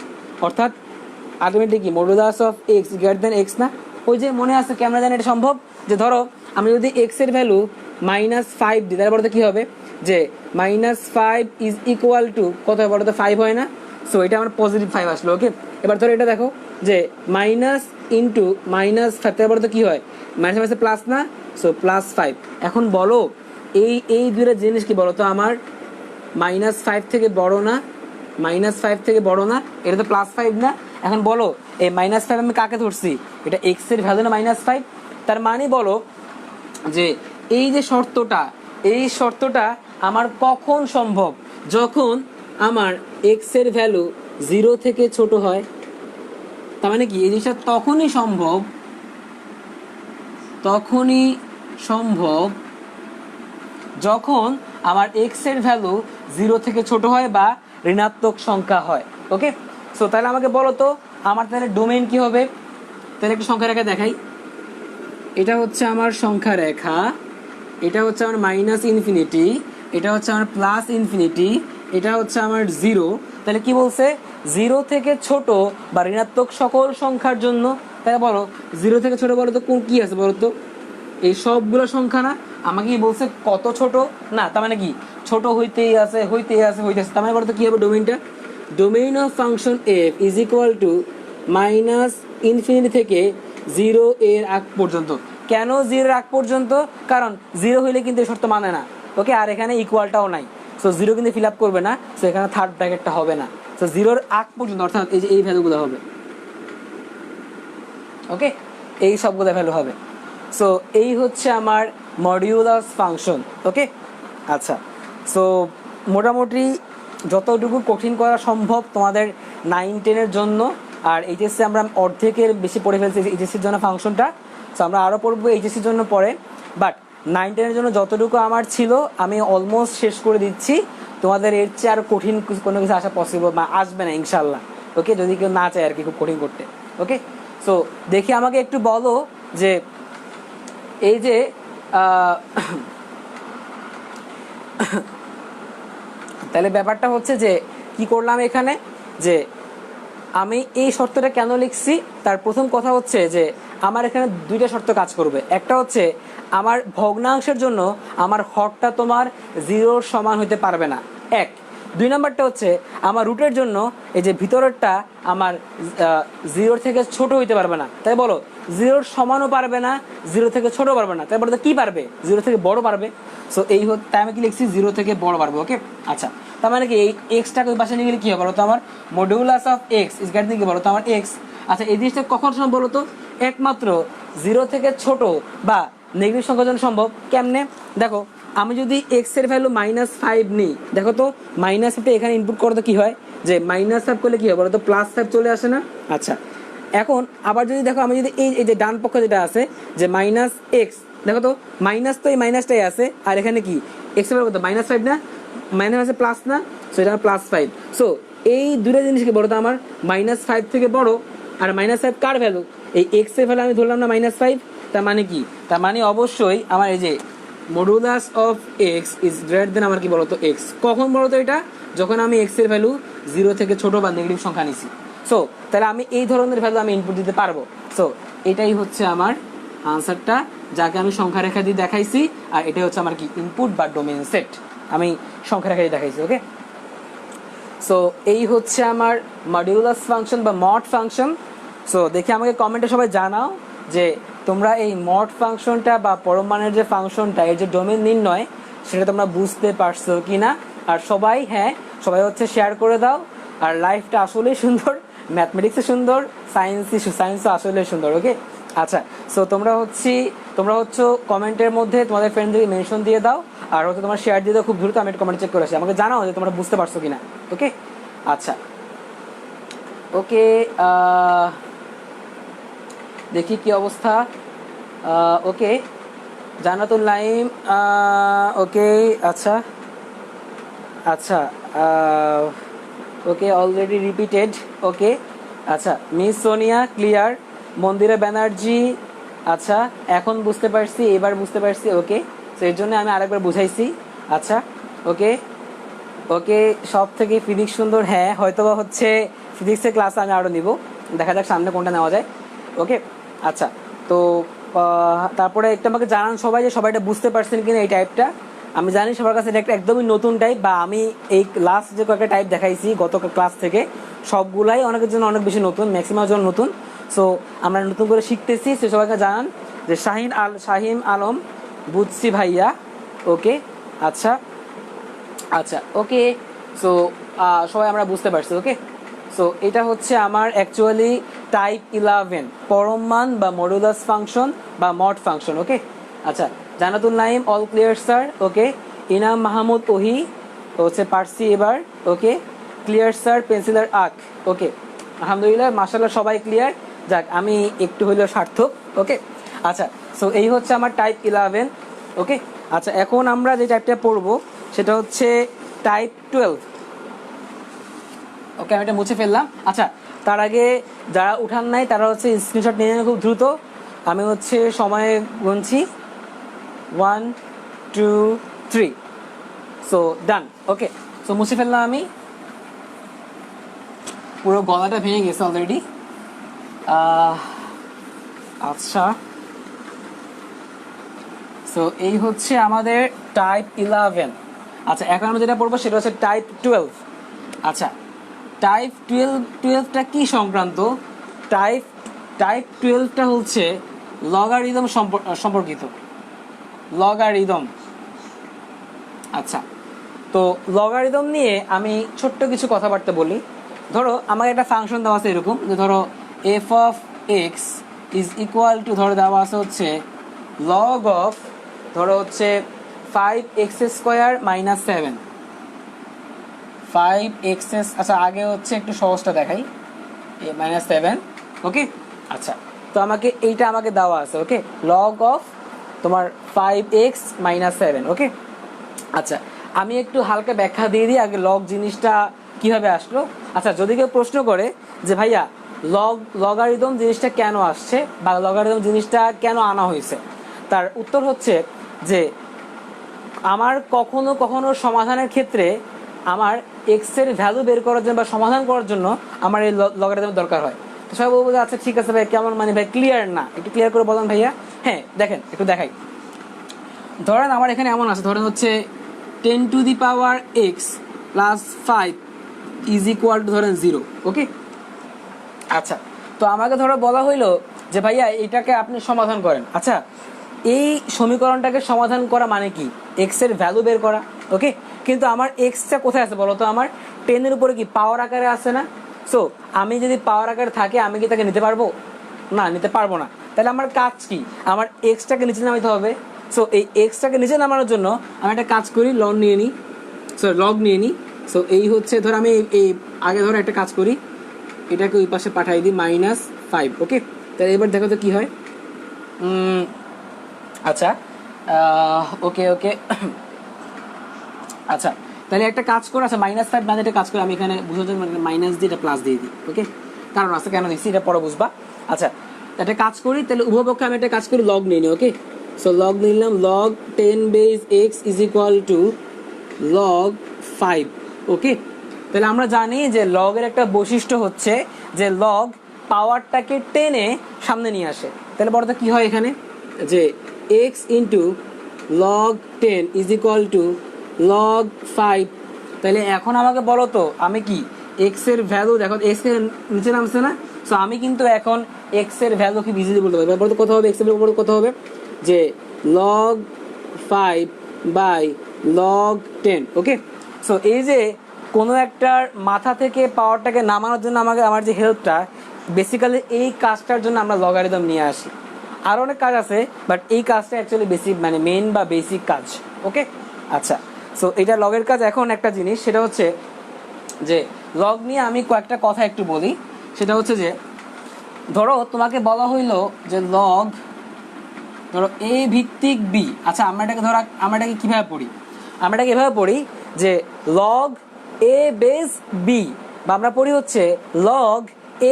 অর্থাৎ আলটিমেটলি কি modulus of x greater than x না? ওই যে মনে আছে কেমন জানি এটা সম্ভব, যে ধরো আমি যদি এক্স এর ভ্যালু -5 দিই তাহলে বলতে কি হবে যে -5 ইজ ইকুয়াল টু কত হবে বলতো? 5 হয় না? সো এটা আমার পজিটিভ 5 আসলো। ওকে, এবার ধরো এটা দেখো যে মাইনাস ইন্টু -5 তাহলে বলতো কি হয়? মাইনাস মাইনাসে প্লাস না? সো +5। এখন বলো এই দুইটা জিনিস কি বলো তো আমার -5 থেকে বড় না? -5 থেকে বড় না? এটা তো +5 না? এখন বলো এই -5 আমি কাকে ধরছি? এটা এক্স এর ভ্যালু না -5? তার মানে বলো যে এই যে এই শর্তটা আমার কখন সম্ভব? যখন আমার এক্স এর ভ্যালু 0 থেকে ছোট হয়। তার মানে কি এই জিনিসটা তখনই সম্ভব যখন আমার এক্স এর ভ্যালু 0 থেকে ছোট হয় বা ঋণাত্মক সংখ্যা হয়। ওকে, সো তাহলে আমাকে বলো তো আমার তাহলে ডোমেইন কি হবে। তাহলে একটু সংখ্যা রেখা দেখাই। এটা হচ্ছে আমার সংখ্যা রেখা, এটা হচ্ছে আমার মাইনাস ইনফিনিটি, এটা হচ্ছে আমার প্লাস ইনফিনিটি, এটা হচ্ছে আমার 0। তাহলে কি বলছে 0 থেকে ছোট বা ঋণাত্মক সকল সংখ্যার জন্য। তাহলে বলো 0 থেকে ছোট বলো তো কোন কি আছে বলো তো, এই সবগুলো সংখ্যা না। আমাকে কি বলছে কত ছোট না, তার মানে কি ছোট হইতেই আছে হইতেই আছে হইতেছে। তার মানে বলো তো কি হবে ডোমেইনটা, domain of function f is equal to minus infinity থেকে 0 এর আগ পর্যন্ত। কেন 0 এর আগ পর্যন্ত, কারণ 0 হইলে কিন্তু এই শর্ত মানে না। ওকে, আর এখানে ইকুয়ালটাও নাই, সো 0 কিন্তু ফিল আপ করবে না, সো এখানে থার্ড ব্র্যাকেটটা হবে না। সো 0 এর আগ পর্যন্ত অর্থাৎ এই যে এই ভ্যালুগুলো হবে। ওকে, এই সবগুলো ভ্যালু হবে। সো এই হচ্ছে আমার মডিউলাস ফাংশন। ওকে, আচ্ছা, সো মোটামুটি যতটুকু কঠিন করা সম্ভব তোমাদের 9-10-এর জন্য, আর এইচএসসি আমরা অর্ধেকের বেশি পড়ে ফেলছি এইচএসসির জন্য ফাংশনটা। সো আমরা আরও পড়বো এইচএসসির জন্য পরে, বাট 9-10-এর জন্য যতটুকু আমার ছিল আমি অলমোস্ট শেষ করে দিচ্ছি। তোমাদের এর চেয়ে আর কঠিন কোনো কিছু আসা পসিবল বা আসবে না ইনশাল্লাহ। ওকে, যদি কেউ না চায় আর কি খুব কঠিন করতে। ওকে, সো দেখি আমাকে একটু বলো যে এই যে তাহলে ব্যাপারটা হচ্ছে যে কি করলাম এখানে, যে আমি এই শর্তটা কেন লিখছি তার প্রথম কথা হচ্ছে যে আমার এখানে দুইটা শর্ত কাজ করবে। একটা হচ্ছে আমার ভগ্নাংশের জন্য আমার হরটা তোমার 0 সমান হতে পারবে না, এক। 2 নাম্বারটা হচ্ছে আমার রুটের জন্য এই যে ভিতরেরটা আমার 0 থেকে ছোট হইতে পারবে না। তাই বলো 0 সমানও পারবে না, 0 থেকে ছোট পারবে না, তাই বলো তো কি পারবে 0 থেকে বড় পারবে। সো এই তাই আমি কি লিখছি 0 থেকে বড় পারবে। ওকে, আচ্ছা, তার মানে কি এই এক্সটাকে ওই পাশে নিয়ে গেলে কি হবে বলো তো, আমার modulus of x is greater দেন কি বলো তো আমার এক্স। আচ্ছা, এই জিনিসটা কখন সম্ভব বলো তো, একমাত্র 0 থেকে ছোট বা নেগেটিভ সংখ্যার জন্য সম্ভব। কেমনে দেখো, আমি যদি এক্স এর ভ্যালু -5 নিই, দেখো তো -5টা এখানে ইনপুট করতে কি হয়, যে -5 করলে কি হয় বলো তো +5 চলে আসে না। আচ্ছা, এখন আবার যদি দেখো আমি যদি এই যে ডান পক্ষ যেটা আছে যে -x, দেখো তো মাইনাস তো এই মাইনাসটাই আছে, আর এখানে কি এক্স এর কত -5 না, মাইনাস আছে প্লাস না, সো এটা +5। সো এই দুটো জিনিস কি বলো তো আমার -5 থেকে বড়, আর -5 কার ভ্যালু, এই এক্স এর ভ্যালু আমি ধরলাম না -5। তার মানে কি, তার মানে অবশ্যই আমার এই যে modulus of x is greater দেন আমার কি বলতো এক্স। কখন বলতো এটা, যখন আমি এক্স এর ভ্যালু 0 থেকে ছোট বা নেগেটিভ সংখ্যা নিছি। সো তাহলে আমি এই ধরনের ভ্যালু আমি ইনপুট দিতে পারবো। সো এটাই হচ্ছে আমার আনসারটা, যাকে আমি সংখ্যা রেখা দিয়ে দেখাইছি, আর এটাই হচ্ছে আমার কি ইনপুট বা ডোমেইন সেট, আমি সংখ্যা রেখা দিয়ে দেখাইছি। ওকে, সো এই হচ্ছে আমার মডিউলাস ফাংশন বা মড ফাংশন। সো দেখি আমাকে কমেন্টে সবাই জানাও যে তোমরা এই মড ফাংশনটা বা পরমাণের যে ফাংশনটা এর যে ডোমেইন নির্ণয় সেটা তোমরা বুঝতে পারছো কি না। আর সবাই সবাই হচ্ছে শেয়ার করে দাও। আর লাইফটা আসলেই সুন্দর, ম্যাথমেটিক্সে সুন্দর, সায়েন্সও আসলেই সুন্দর। ওকে, আচ্ছা, সো তোমরা হচ্ছে কমেন্টের মধ্যে তোমাদের ফ্রেন্ডদেরকে মেনশন দিয়ে দাও, আর হচ্ছে তোমার শেয়ার দিয়ে দাও খুব দ্রুত। আমি একটা কমেন্ট চেক করে আসি, আমাকে জানাও যে তোমরা বুঝতে পারছো কিনা। ওকে, আচ্ছা, ওকে, দেখি কি অবস্থা। ওকে, জান্নাতুল নাইম, ওকে, আচ্ছা আচ্ছা, ওকে, অলরেডি রিপিটেড। ওকে, আচ্ছা, মিস সোনিয়া ক্লিয়ার, মন্দিরা ব্যানার্জি, আচ্ছা এখন বুঝতে পারছি, এবার বুঝতে পারছি। ওকে, তো এর জন্য আমি আরেকবার বুঝাইছি। আচ্ছা, ওকে, ওকে, সব থেকে ফিজিক্স সুন্দর, হয়তোবা হচ্ছে ফিজিক্সের ক্লাস আমি আরও নিব, দেখা যাক সামনে কোনটা নেওয়া যায়। ওকে, আচ্ছা, তো তারপরে একটা আমাকে জানান সবাই যে সবাইটা বুঝতে পারছেন কিনা এই টাইপটা। আমি জানি সবার কাছে এটা একদমই নতুন টাইপ, বা আমি এই লাস্ট যে কয়েকটা টাইপ দেখাইছি গত ক্লাস থেকে সবগুলাই অনেকের জন্য অনেক বেশি নতুন, ম্যাক্সিমাম জন্য নতুন। সো আমরা নতুন করে শিখতেছি, সে সবাইকে জানান যে শাহিন আলম, বুঝছি ভাইয়া। ওকে, আচ্ছা আচ্ছা, ওকে, সো সবাই আমরা বুঝতে পারছি। ওকে, সো এটা হচ্ছে আমার অ্যাকচুয়ালি টাইপ 11 পরম মান বা মডুলাস ফাংশন বা মড ফাংশন। ওকে, আচ্ছা, জান্নাতুল নাইম অল ক্লিয়ার স্যার। ওকে, ইনাম মাহমুদ ওহি হচ্ছে পারছি এবার। ওকে, ক্লিয়ার স্যার, পেন্সিলার আঁক। ওকে, আলহামদুলিল্লাহ, মাশাআল্লাহ, সবাই ক্লিয়ার। যাক, আমি একটু হইলেও সার্থক। ওকে, আচ্ছা, সো এই হচ্ছে আমার টাইপ 11। ওকে, আচ্ছা, এখন আমরা যে টাইপটা পড়বো সেটা হচ্ছে টাইপ 12। ওকে, আমি এটা মুছে ফেললাম। আচ্ছা, তার আগে যারা উঠান নাই তারা হচ্ছে স্ক্রিনশট নিয়ে নেন খুব দ্রুত। আমি হচ্ছে সময় গুনছি, 1 2 3। সো ডান। ওকে, সো মুছে ফেললাম আমি। পুরো গলাটা ভেঙে গেছে অলরেডি। আচ্ছা, সো এই হচ্ছে আমাদের টাইপ 11। আচ্ছা, এখন আমরা যেটা পড়বো সেটা হচ্ছে টাইপ 12। আচ্ছা, টাইপ 12টা কি সংক্রান্ত? টাইপ 12টা হচ্ছে লগারিদম সম্পর্কিত, লগারিদম। আচ্ছা, তো লগারিদম নিয়ে আমি ছোট্ট কিছু কথাবার্তা বলি। ধরো আমাকে একটা ফাংশন দেওয়া আছে এরকম, যে ধরো F of x is equal two, ধরো দেওয়া আছে হচ্ছে লগ অফ, ধরো হচ্ছে 5x² - 7। 5x, আচ্ছা আগে হচ্ছে একটু সহজটা দেখাই, -7। ওকে, আচ্ছা, তো এইটা আমাকে দেওয়া আছে। ওকে, লগ অফ তোমার 5x - 7। ওকে, আচ্ছা, আমি একটু হালকা ব্যাখ্যা দিয়ে দিই আগে লগ জিনিসটা কিভাবে আসলো। আচ্ছা, যদি কেউ প্রশ্ন করে যে ভাইয়া লগারিদম জিনিসটা কেন আসছে বা লগারিদম জিনিসটা কেন আনা হয়েছে, তার উত্তর হচ্ছে যে আমার কখনো কখনো সমাধানের ক্ষেত্রে আমার এক্স এর ভ্যালু বের করার জন্য বা সমাধান করার জন্য আমার এই লগারিদমের দরকার হয়। তো সবাই বলবো যে আচ্ছা ঠিক আছে ভাই, কেমন মানে ভাই ক্লিয়ার না, একটু ক্লিয়ার করে বলেন ভাইয়া। হ্যাঁ দেখেন, একটু দেখাই। ধরেন আমার এখানে এমন আছে, ধরেন হচ্ছে 10⁻x + 5 ইজ ইকুয়াল টু ধরেন 0। ওকে, আচ্ছা, তো আমাকে ধরো বলা হইলো যে ভাইয়া এটাকে আপনি সমাধান করেন। আচ্ছা, এই সমীকরণটাকে সমাধান করা মানে কি? এক্স এর ভ্যালু বের করা। ওকে, কিন্তু আমার এক্সটা কোথায় আছে বলো তো? আমার 10-এর উপরে কি পাওয়ার আকারে আছে না? সো আমি যদি পাওয়ার আকারে থাকে আমি কি তাকে নিতে পারবো? না, নিতে পারবো না। তাহলে আমার কাজ কি? আমার এক্সটাকে নিচে নামাইতে হবে। সো এই এক্সটাকে নিচে নামানোর জন্য আমি একটা কাজ করি, লগ নিয়ে নিই। সো এই হচ্ছে ধর আমি এই আগে ধরো একটা কাজ করি, এটাকে ওই পাশে পাঠাই দিই -5। ওকে, তাহলে এবার দেখো তো কি হয়। আচ্ছা, ওকে আচ্ছা, তাহলে একটা কাজ করে, আচ্ছা -5 না, একটা কাজ করে আমি এখানে বুঝার জন্য মাইনাস দিয়ে এটা প্লাস দিয়ে দিই। ওকে, কারণ আছে কেন দিচ্ছি এটা পরে বুঝবা। আচ্ছা, একটা কাজ করি, তাহলে উভয়পক্ষে আমি একটা কাজ করি, লগ নিয়ে নিই। ওকে, সো লগ নিলাম, log 10⁻x is equal two log 5। ওকে, তাহলে আমরা জানি যে লগের একটা বৈশিষ্ট্য হচ্ছে যে লগ পাওয়ারটাকে টেনে সামনে নিয়ে আসে। তাহলে বড় কি হয় এখানে, যে x into log 10 is equal two log 5। তাহলে এখন আমাকে বলো তো আমি কি এক্স এর ভ্যালু, দেখো এক্স এর নিচে নামছে না? সো আমি কিন্তু এখন এক্স এর ভ্যালু কি ইজিলি বলতে পারবো। বলতে কত হবে? এক্স এর ভ্যালু কত হবে? যে log 5 by log 10। Okay, so এই যে কোনো একটার মাথা থেকে পাওয়ারটাকে নামানোর জন্য আমার যে হেল্পটা, বেসিক্যালি এই কাজটার জন্য আমরা লগারিদম নিয়ে আসি। আরও অনেক কাজ আছে, বাট এই কাজটা অ্যাকচুয়ালি বেসিক, মানে মেন বা বেসিক কাজ। ওকে, আচ্ছা, সো এটা লগের কাজ। এখন একটা জিনিস, সেটা হচ্ছে যে লগ নিয়ে আমি কয়েকটা কথা একটু বলি। সেটা হচ্ছে যে ধরো তোমাকে বলা হইলো যে লগ, ধরো এ ভিত্তিক বি। আচ্ছা, আমরা এটাকে কীভাবে পড়ি? আমরা এটাকে এভাবে পড়ি যে লগ এ বেস বি, বা আমরা পড়ি হচ্ছে লগ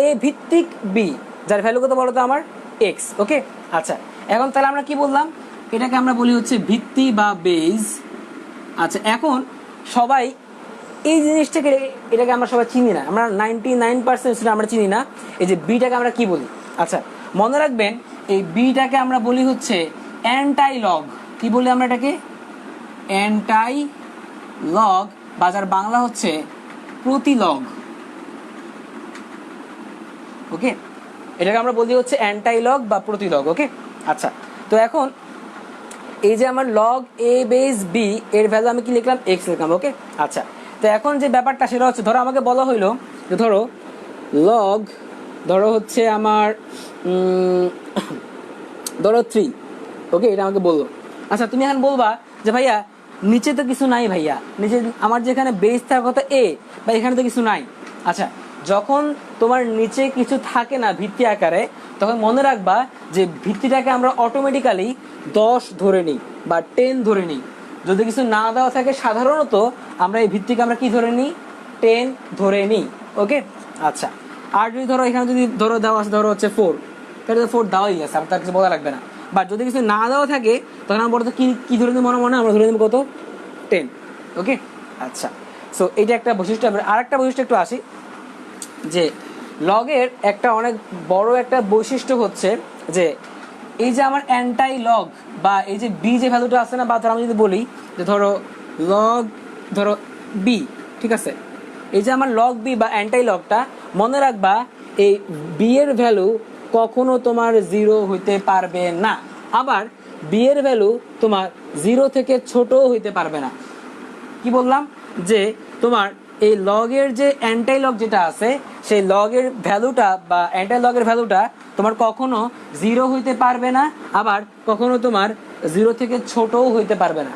এ ভিত্তিক বি, যার ভ্যালু কত বলো তো আমার এক্স। ওকে, আচ্ছা, এখন তাহলে আমরা কি বললাম? এটাকে আমরা বলি হচ্ছে ভিত্তি বা বেস। আচ্ছা, এখন সবাই এই জিনিসটাকে, এটাকে আমরা সবাই চিনি না, আমরা 99% আমরা চিনি না এই যে বিটাকে আমরা কি বলি। আচ্ছা, মনে রাখবেন এই বিটাকে আমরা বলি হচ্ছে অ্যান্টাই লগ। কি বলি আমরা এটাকে? অ্যান্টাই লগ, বাজার বাংলা হচ্ছে প্রতিলগ। ওকে, এটাকে আমরা বলি হচ্ছে অ্যান্টাই লগ বা প্রতিলগ। ওকে, আচ্ছা, তো এখন এই যে আমার লগ এ বেস বি এর ভ্যালু আমি কি লিখলাম? এক্স লিখলাম। ওকে, আচ্ছা, তো এখন যে ব্যাপারটা সেটা হচ্ছে, ধরো আমাকে বলা হইলো যে ধরো লগ, ধরো হচ্ছে আমার ধরো 3। ওকে, এটা আমাকে বললো। আচ্ছা, তুমি এখন বলবা যে ভাইয়া নিচে তো কিছু নাই, ভাইয়া নিচে আমার যেখানে বেস থাকার কথা এ, বা এখানে তো কিছু নাই। আচ্ছা, যখন তোমার নিচে কিছু থাকে না ভিত্তি আকারে, তখন মনে রাখবা যে ভিত্তিটাকে আমরা অটোমেটিক্যালি 10 ধরে নিই বা 10 ধরে নিই। যদি কিছু না দেওয়া থাকে সাধারণত আমরা এই ভিত্তিকে আমরা কি ধরে নিই, 10 ধরে নিই। ওকে, আচ্ছা। আর যদি ধরো এখানে যদি ধরো দেওয়া আছে ধরো হচ্ছে 4, তাহলে তো 4 দেওয়াই আছে, আমার তার কিছু বলা লাগবে না। বাট যদি কিছু না দেওয়া থাকে তখন আমরা বলতে কি ধরে নিই, মনে আমরা ধরে নিব কত, 10। ওকে, আচ্ছা। সো এইটা একটা বৈশিষ্ট্য। আর একটা বৈশিষ্ট্য একটু আসি, যে লগের একটা অনেক বড় একটা বৈশিষ্ট্য হচ্ছে যে এই যে আমার অ্যান্টাই লগ বা এই যে বি যে ভ্যালুটা আছে না, বা ধরো আমি যদি বলি যে ধরো লগ ধরো বি, ঠিক আছে, এই যে আমার লগ বি বা অ্যান্টাই লগটা, মনে রাখবা এই বি এর ভ্যালু কখনো তোমার 0 হইতে পারবে না। আবার বি এর ভ্যালু তোমার 0 থেকে ছোটও হইতে পারবে না। কি বললাম, যে তোমার এই লগের যে অ্যান্টাই লগ যেটা আছে, সেই লগের ভ্যালুটা বা অ্যান্টাই লগের ভ্যালুটা তোমার কখনো 0 হইতে পারবে না, আবার কখনো তোমার 0 থেকে ছোটও হইতে পারবে না।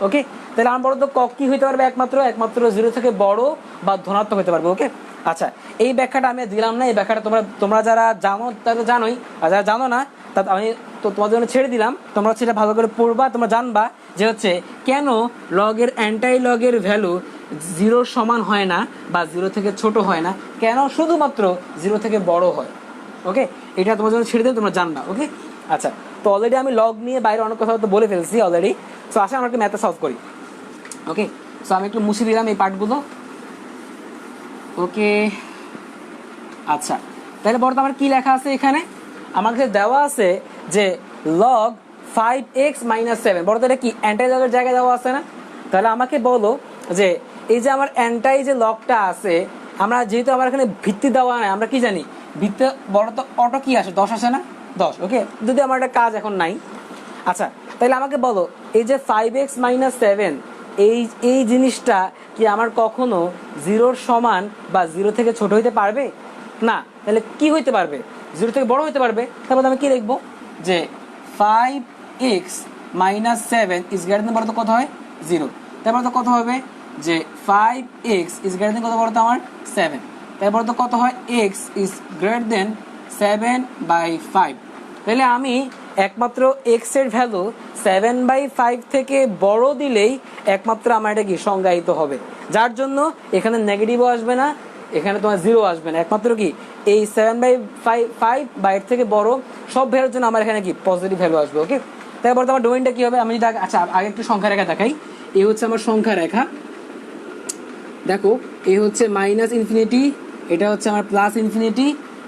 ওকে, তাহলে আমার বলতো কি হইতে পারবে, একমাত্র 0 থেকে বড় বা ধনাত্মক হইতে পারবে। ওকে, আচ্ছা। এই ব্যাখ্যাটা আমি দিলাম না, এই ব্যাখ্যাটা তোমরা যারা জানো তারা জানোই, আর যারা জানো না তা আমি তো তোমাদের জন্য ছেড়ে দিলাম, তোমরা সেটা ভালো করে পড়বা, তোমরা জানবা যে হচ্ছে কেন লগের অ্যান্টাই লগের ভ্যালু 0 সমান হয় না বা 0 থেকে ছোট হয় না, কেন শুধুমাত্র 0 থেকে বড় হয়। ওকে, এটা তোমার জন্য ছেড়ে দিলে তোমরা জানবা। ওকে, আচ্ছা। তো অলরেডি আমি লগ নিয়ে বাইরে অনেক কথা তো বলে ফেলছি অলরেডি। সো আসলে আমরা একটু ম্যাথটা সলভ করি। ওকে, সো আমি একটু মুছে দিলাম এই পার্টগুলো। ওকে, আচ্ছা। তাহলে বলতো আমার কি লেখা আছে এখানে, আমার কাছে দেওয়া আছে যে লগ 5x - 7, বলতো এটা কি অ্যান্টাই লগের জায়গায় দেওয়া আছে না? তাহলে আমাকে বলো যে এই যে আমার অ্যান্টাই যে লগটা আছে, আমরা যেহেতু আমার এখানে ভিত্তি দেওয়া নাই, আমরা কি জানি ভিত্তি বলতো অটো কি আসে, 10 আসে না, 10। ওকে, যদি আমার একটা কাজ এখন নাই, আচ্ছা, তাহলে আমাকে বলো এই যে 5x - 7 এই জিনিসটা কি আমার কখনো 0-র সমান বা 0 থেকে ছোট হইতে পারবে না? তাহলে কি হইতে পারবে, 0 থেকে বড় হইতে পারবে। তারপর আমি কি লিখবো, যে 5x - 7 ইজ গ্রেটার দেন, বলতো কত হয়, 0। তারপর তো কত হবে, যে 5x ইজ গ্রেটার দেন কত, বলতো আমার 7। তারপর তো কত হয়, x ইজ গ্রেটার দেন 7/5। তাহলে আমি একমাত্র x এর ভ্যালু 7/5 থেকে বড় দিলেই একমাত্র আমার এটা কি সংজ্ঞায়িত হবে, যার জন্য এখানে নেগেটিভও আসবে না, এখানে তোমার 0 আসবে না, একমাত্র কি এই 7/5 বা এর থেকে বড় সব ভ্যালুর জন্য আমার এখানে কি পজিটিভ ভ্যালু আসবে। ওকে, তারপর আমার ডোমেইনটা কি হবে, আমি যদি আচ্ছা আগে একটু সংখ্যা রেখা দেখাই। এই হচ্ছে আমার সংখ্যা রেখা, দেখো এই হচ্ছে -ইনফিনিটি, এটা হচ্ছে আমার +ইনফিনিটি।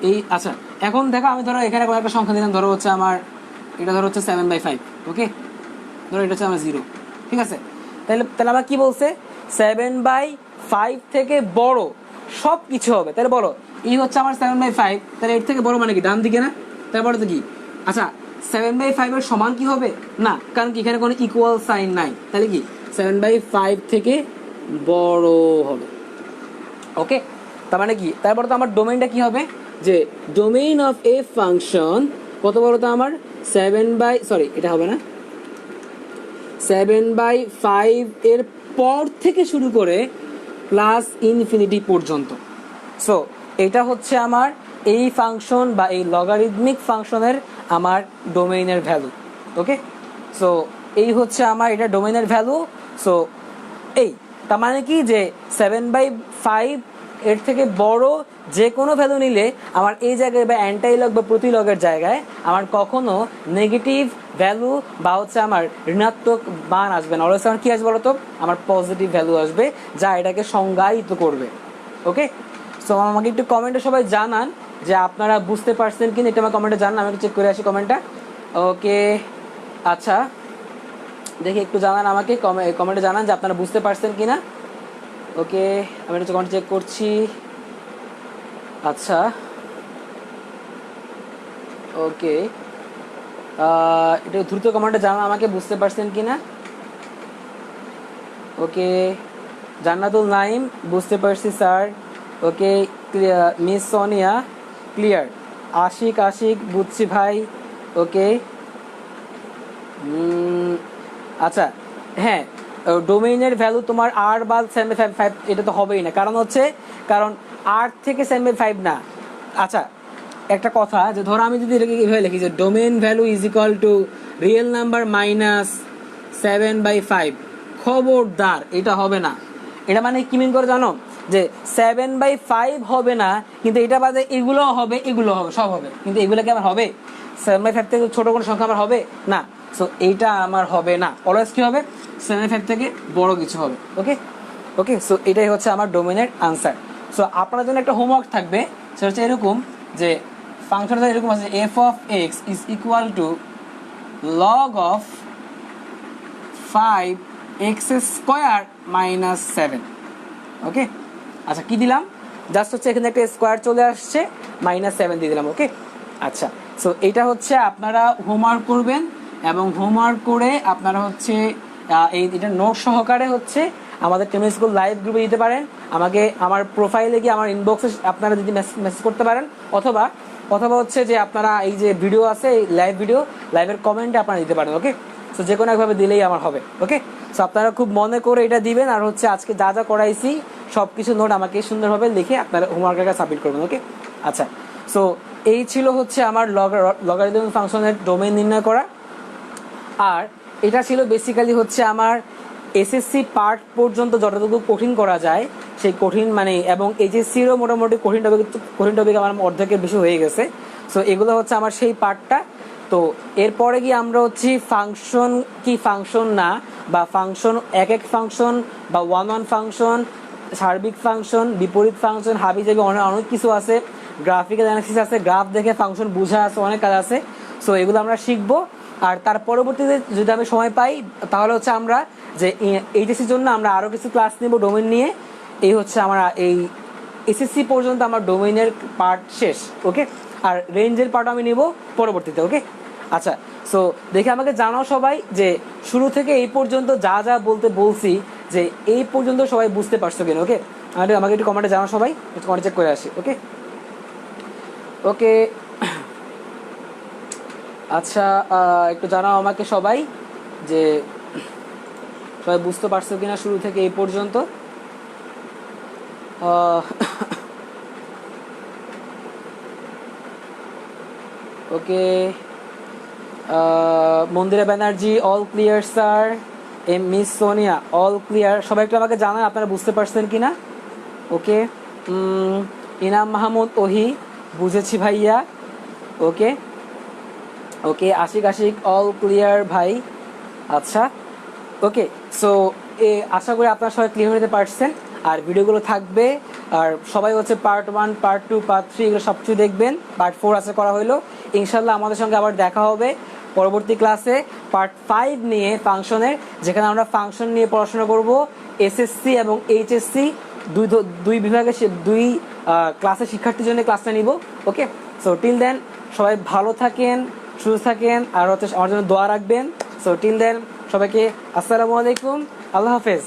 এই আচ্ছা, এখন দেখো আমি ধরো এখানে কোনো একটা সংখ্যা দিলাম, ধরো হচ্ছে আমার এটা ধরো হচ্ছে 7/5। ওকে, ধরো এটা হচ্ছে আমার 0, ঠিক আছে। তাহলে আমার কি বলছে, 7/5 থেকে বড় সব কিছু হবে। তাহলে বলো এই হচ্ছে আমার 7/5, তাহলে এর থেকে বড় মানে কি ডান দিকে না, তারপরে তো কি, আচ্ছা 7/5 এর সমান কি হবে না, কারণ কি এখানে কোনো ইকুয়াল সাইন নাই, তাহলে কি 7/5 থেকে বড় হবে। ওকে, তার মানে কি, তারপরে তো আমার ডোমেইনটা কি হবে, যে ডোমেইন অফ এ ফাংশন কত বড়, তো আমার 7/, এটা হবে না, 7/5 এর পর থেকে শুরু করে +ইনফিনিটি পর্যন্ত। সো এটা হচ্ছে আমার এই ফাংশন বা এই লগারিদমিক ফাংশনের আমার ডোমেইনের ভ্যালু। ওকে, সো এই হচ্ছে আমার এটা ডোমেইনের ভ্যালু। সো এই তার মানে কি, যে 7/5 এর থেকে বড় যে কোনো ভ্যালু নিলে আমার এই জায়গায় বা অ্যান্টাই লগ বা প্রতিলগের জায়গায় আমার কখনো নেগেটিভ ভ্যালু বা হচ্ছে আমার ঋণাত্মক মান আসবে না, অলওয়েজ আমার কি আসবে বলতো, আমার পজিটিভ ভ্যালু আসবে, যা এটাকে সংজ্ঞায়িত করবে। ওকে, সো আমাকে একটু কমেন্টে সবাই জানান যে আপনারা বুঝতে পারছেন কিনা, এটা আমার কমেন্টে জানান, আমি একটু চেক করে আসি কমেন্টটা। ওকে, আচ্ছা, দেখি একটু জানান আমাকে, কমেন্টে জানান যে আপনারা বুঝতে পারছেন কিনা। ওকে, আমি একটু কমেন্ট চেক করছি। আচ্ছা, ওকে, একটু দ্রুত কমেন্টে জানান আমাকে বুঝতে পারছেন কিনা। ওকে, জান্নাতুল নাইম, বুঝতে পারছি স্যার। ওকে, মিস সোনিয়া, ক্লিয়ার। আশিক, বুঝছি ভাই। ওকে, আচ্ছা, হ্যাঁ, ডোমেইনের ভ্যালু তোমার আর বা 7/5 এটা তো হবেই না, কারণ হচ্ছে কারণ আর থেকে 7/5 না। আচ্ছা, একটা কথা, যে ধরো আমি যদি এটাকে এইভাবে লিখি যে domain value is equal two real number minus 7/5, খবরদার এটা হবে না। এটা মানে কি মিন করে জানো, যে 7/5 হবে না, কিন্তু এটা বাদে এগুলো হবে, এগুলো হবে, সব হবে, কিন্তু এগুলো কি আমার হবে? 7/5 থেকে ছোট কোনো সংখ্যা আমার হবে না। সো এইটা আমার হবে না, অলওয়েজ কি হবে? 7/5 থেকে বড় কিছু হবে। ওকে ওকে, সো এটাই হচ্ছে আমার ডোমেনের আনসার। সো আপনার জন্য একটা হোমওয়ার্ক থাকবে, সেটা হচ্ছে এরকম যে ফাংশনটা এরকম আছে, f of x is equal two log of 5x² minus 7। ওকে, আচ্ছা কি দিলাম, জাস্ট হচ্ছে এখানে একটা স্কোয়ার চলে আসছে, -7 দিয়ে দিলাম। ওকে, আচ্ছা, সো এটা হচ্ছে আপনারা হোমওয়ার্ক করবেন, এবং হোমওয়ার্ক করে আপনারা হচ্ছে এটা নোট সহকারে হচ্ছে আমাদের টেমিল স্কুল লাইভ গ্রুপে দিতে পারেন, আমাকে আমার প্রোফাইলে গিয়ে আমার ইনবক্সে আপনারা যদি মেসেজ করতে পারেন, অথবা হচ্ছে যে আপনারা এই যে ভিডিও আছে, এই লাইভ ভিডিও, লাইভের কমেন্টে আপনারা দিতে পারেন। ওকে, সো যে কোনো একভাবে দিলেই আমার হবে। ওকে, সো আপনারা খুব মনে করে এটা দিবেন, আর হচ্ছে আজকে যা যা করাইছি সব কিছু নোট আমাকে সুন্দরভাবে লিখে আপনারা হোমওয়ার্কের কাছে সাবমিট করবেন। ওকে, আচ্ছা, সো এই ছিল হচ্ছে আমার লগারিদম ফাংশনের ডোমেইন নির্ণয় করা, আর এটা ছিল বেসিক্যালি হচ্ছে আমার এসএসসি পার্ট পর্যন্ত যতটুকু কঠিন করা যায় সেই কঠিন মানে, এবং এইচএসসিরও মোটামুটি কঠিন টপিক আমার অর্ধেকের বেশি হয়ে গেছে। সো এগুলো হচ্ছে আমার সেই পার্টটা। তো এরপরে গিয়ে আমরা হচ্ছে ফাংশন কি ফাংশন না, বা ফাংশন এক ফাংশন, বা ওয়ান ফাংশন, সার্বিক ফাংশন, বিপরীত ফাংশন, হাবিজাবি অনেক কিছু আছে, গ্রাফিক্যাল অ্যানালিসিস আছে, গ্রাফ দেখে ফাংশন বোঝা আছে, অনেক কাজ আছে। সো এগুলো আমরা শিখবো। আর তার পরবর্তীতে যদি আমি সময় পাই তাহলে হচ্ছে আমরা যে এইচএসসির জন্য আমরা আরও কিছু ক্লাস নেব ডোমেইন নিয়ে। এই হচ্ছে আমার এই এসএসসি পর্যন্ত আমার ডোমেইনের পার্ট শেষ। ওকে, আর রেঞ্জের পার্ট আমি নেব পরবর্তীতে। ওকে, আচ্ছা, সো দেখে আমাকে জানাও সবাই যে শুরু থেকে এই পর্যন্ত যা যা বলছি, যে এই পর্যন্ত সবাই বুঝতে পারছো কিনা। ওকে, আমাকে একটু কমেন্টে জানাও সবাই, একটু কমেন্ট চেক করে আসি। ওকে ওকে, আচ্ছা, একটু জানাও আমাকে সবাই যে সবাই বুঝতে পারছো কিনা শুরু থেকে এই পর্যন্ত। Okay, Mandira Banerjee all clear sir, miss Sonia all clear, সবাই একটু আমাকে জানান আপনারা বুঝতে পারছেন কিনা। ওকে, ইনাম মাহমুদ ওহি বুঝেছি ভাইয়া। ওকে ওকে, আশিক অল ক্লিয়ার ভাই। আচ্ছা, ওকে, সো আশা করি আপনারা সবাই ক্লিয়ার হতে পারছেন। আর ভিডিওগুলো থাকবে, আর সবাই হচ্ছে পার্ট 1, পার্ট 2, পার্ট 3 এগুলো সব কিছু দেখবেন। পার্ট 4 আছে করা হলো, ইনশাল্লাহ আমাদের সঙ্গে আবার দেখা হবে পরবর্তী ক্লাসে পার্ট 5 নিয়ে ফাংশনের, যেখানে আমরা ফাংশন নিয়ে পড়াশোনা করব। এসএসসি এবং এইচএসসি দুই বিভাগের দুই ক্লাসের শিক্ষার্থীর জন্য ক্লাসটা নিব। ওকে, সো টিল দেন সবাই ভালো থাকেন, সুস্থ থাকেন, আর হচ্ছে আমার জন্য দোয়া রাখবেন। সো টিল দেন সবাইকে আসসালামু আলাইকুম, আল্লাহ হাফেজ।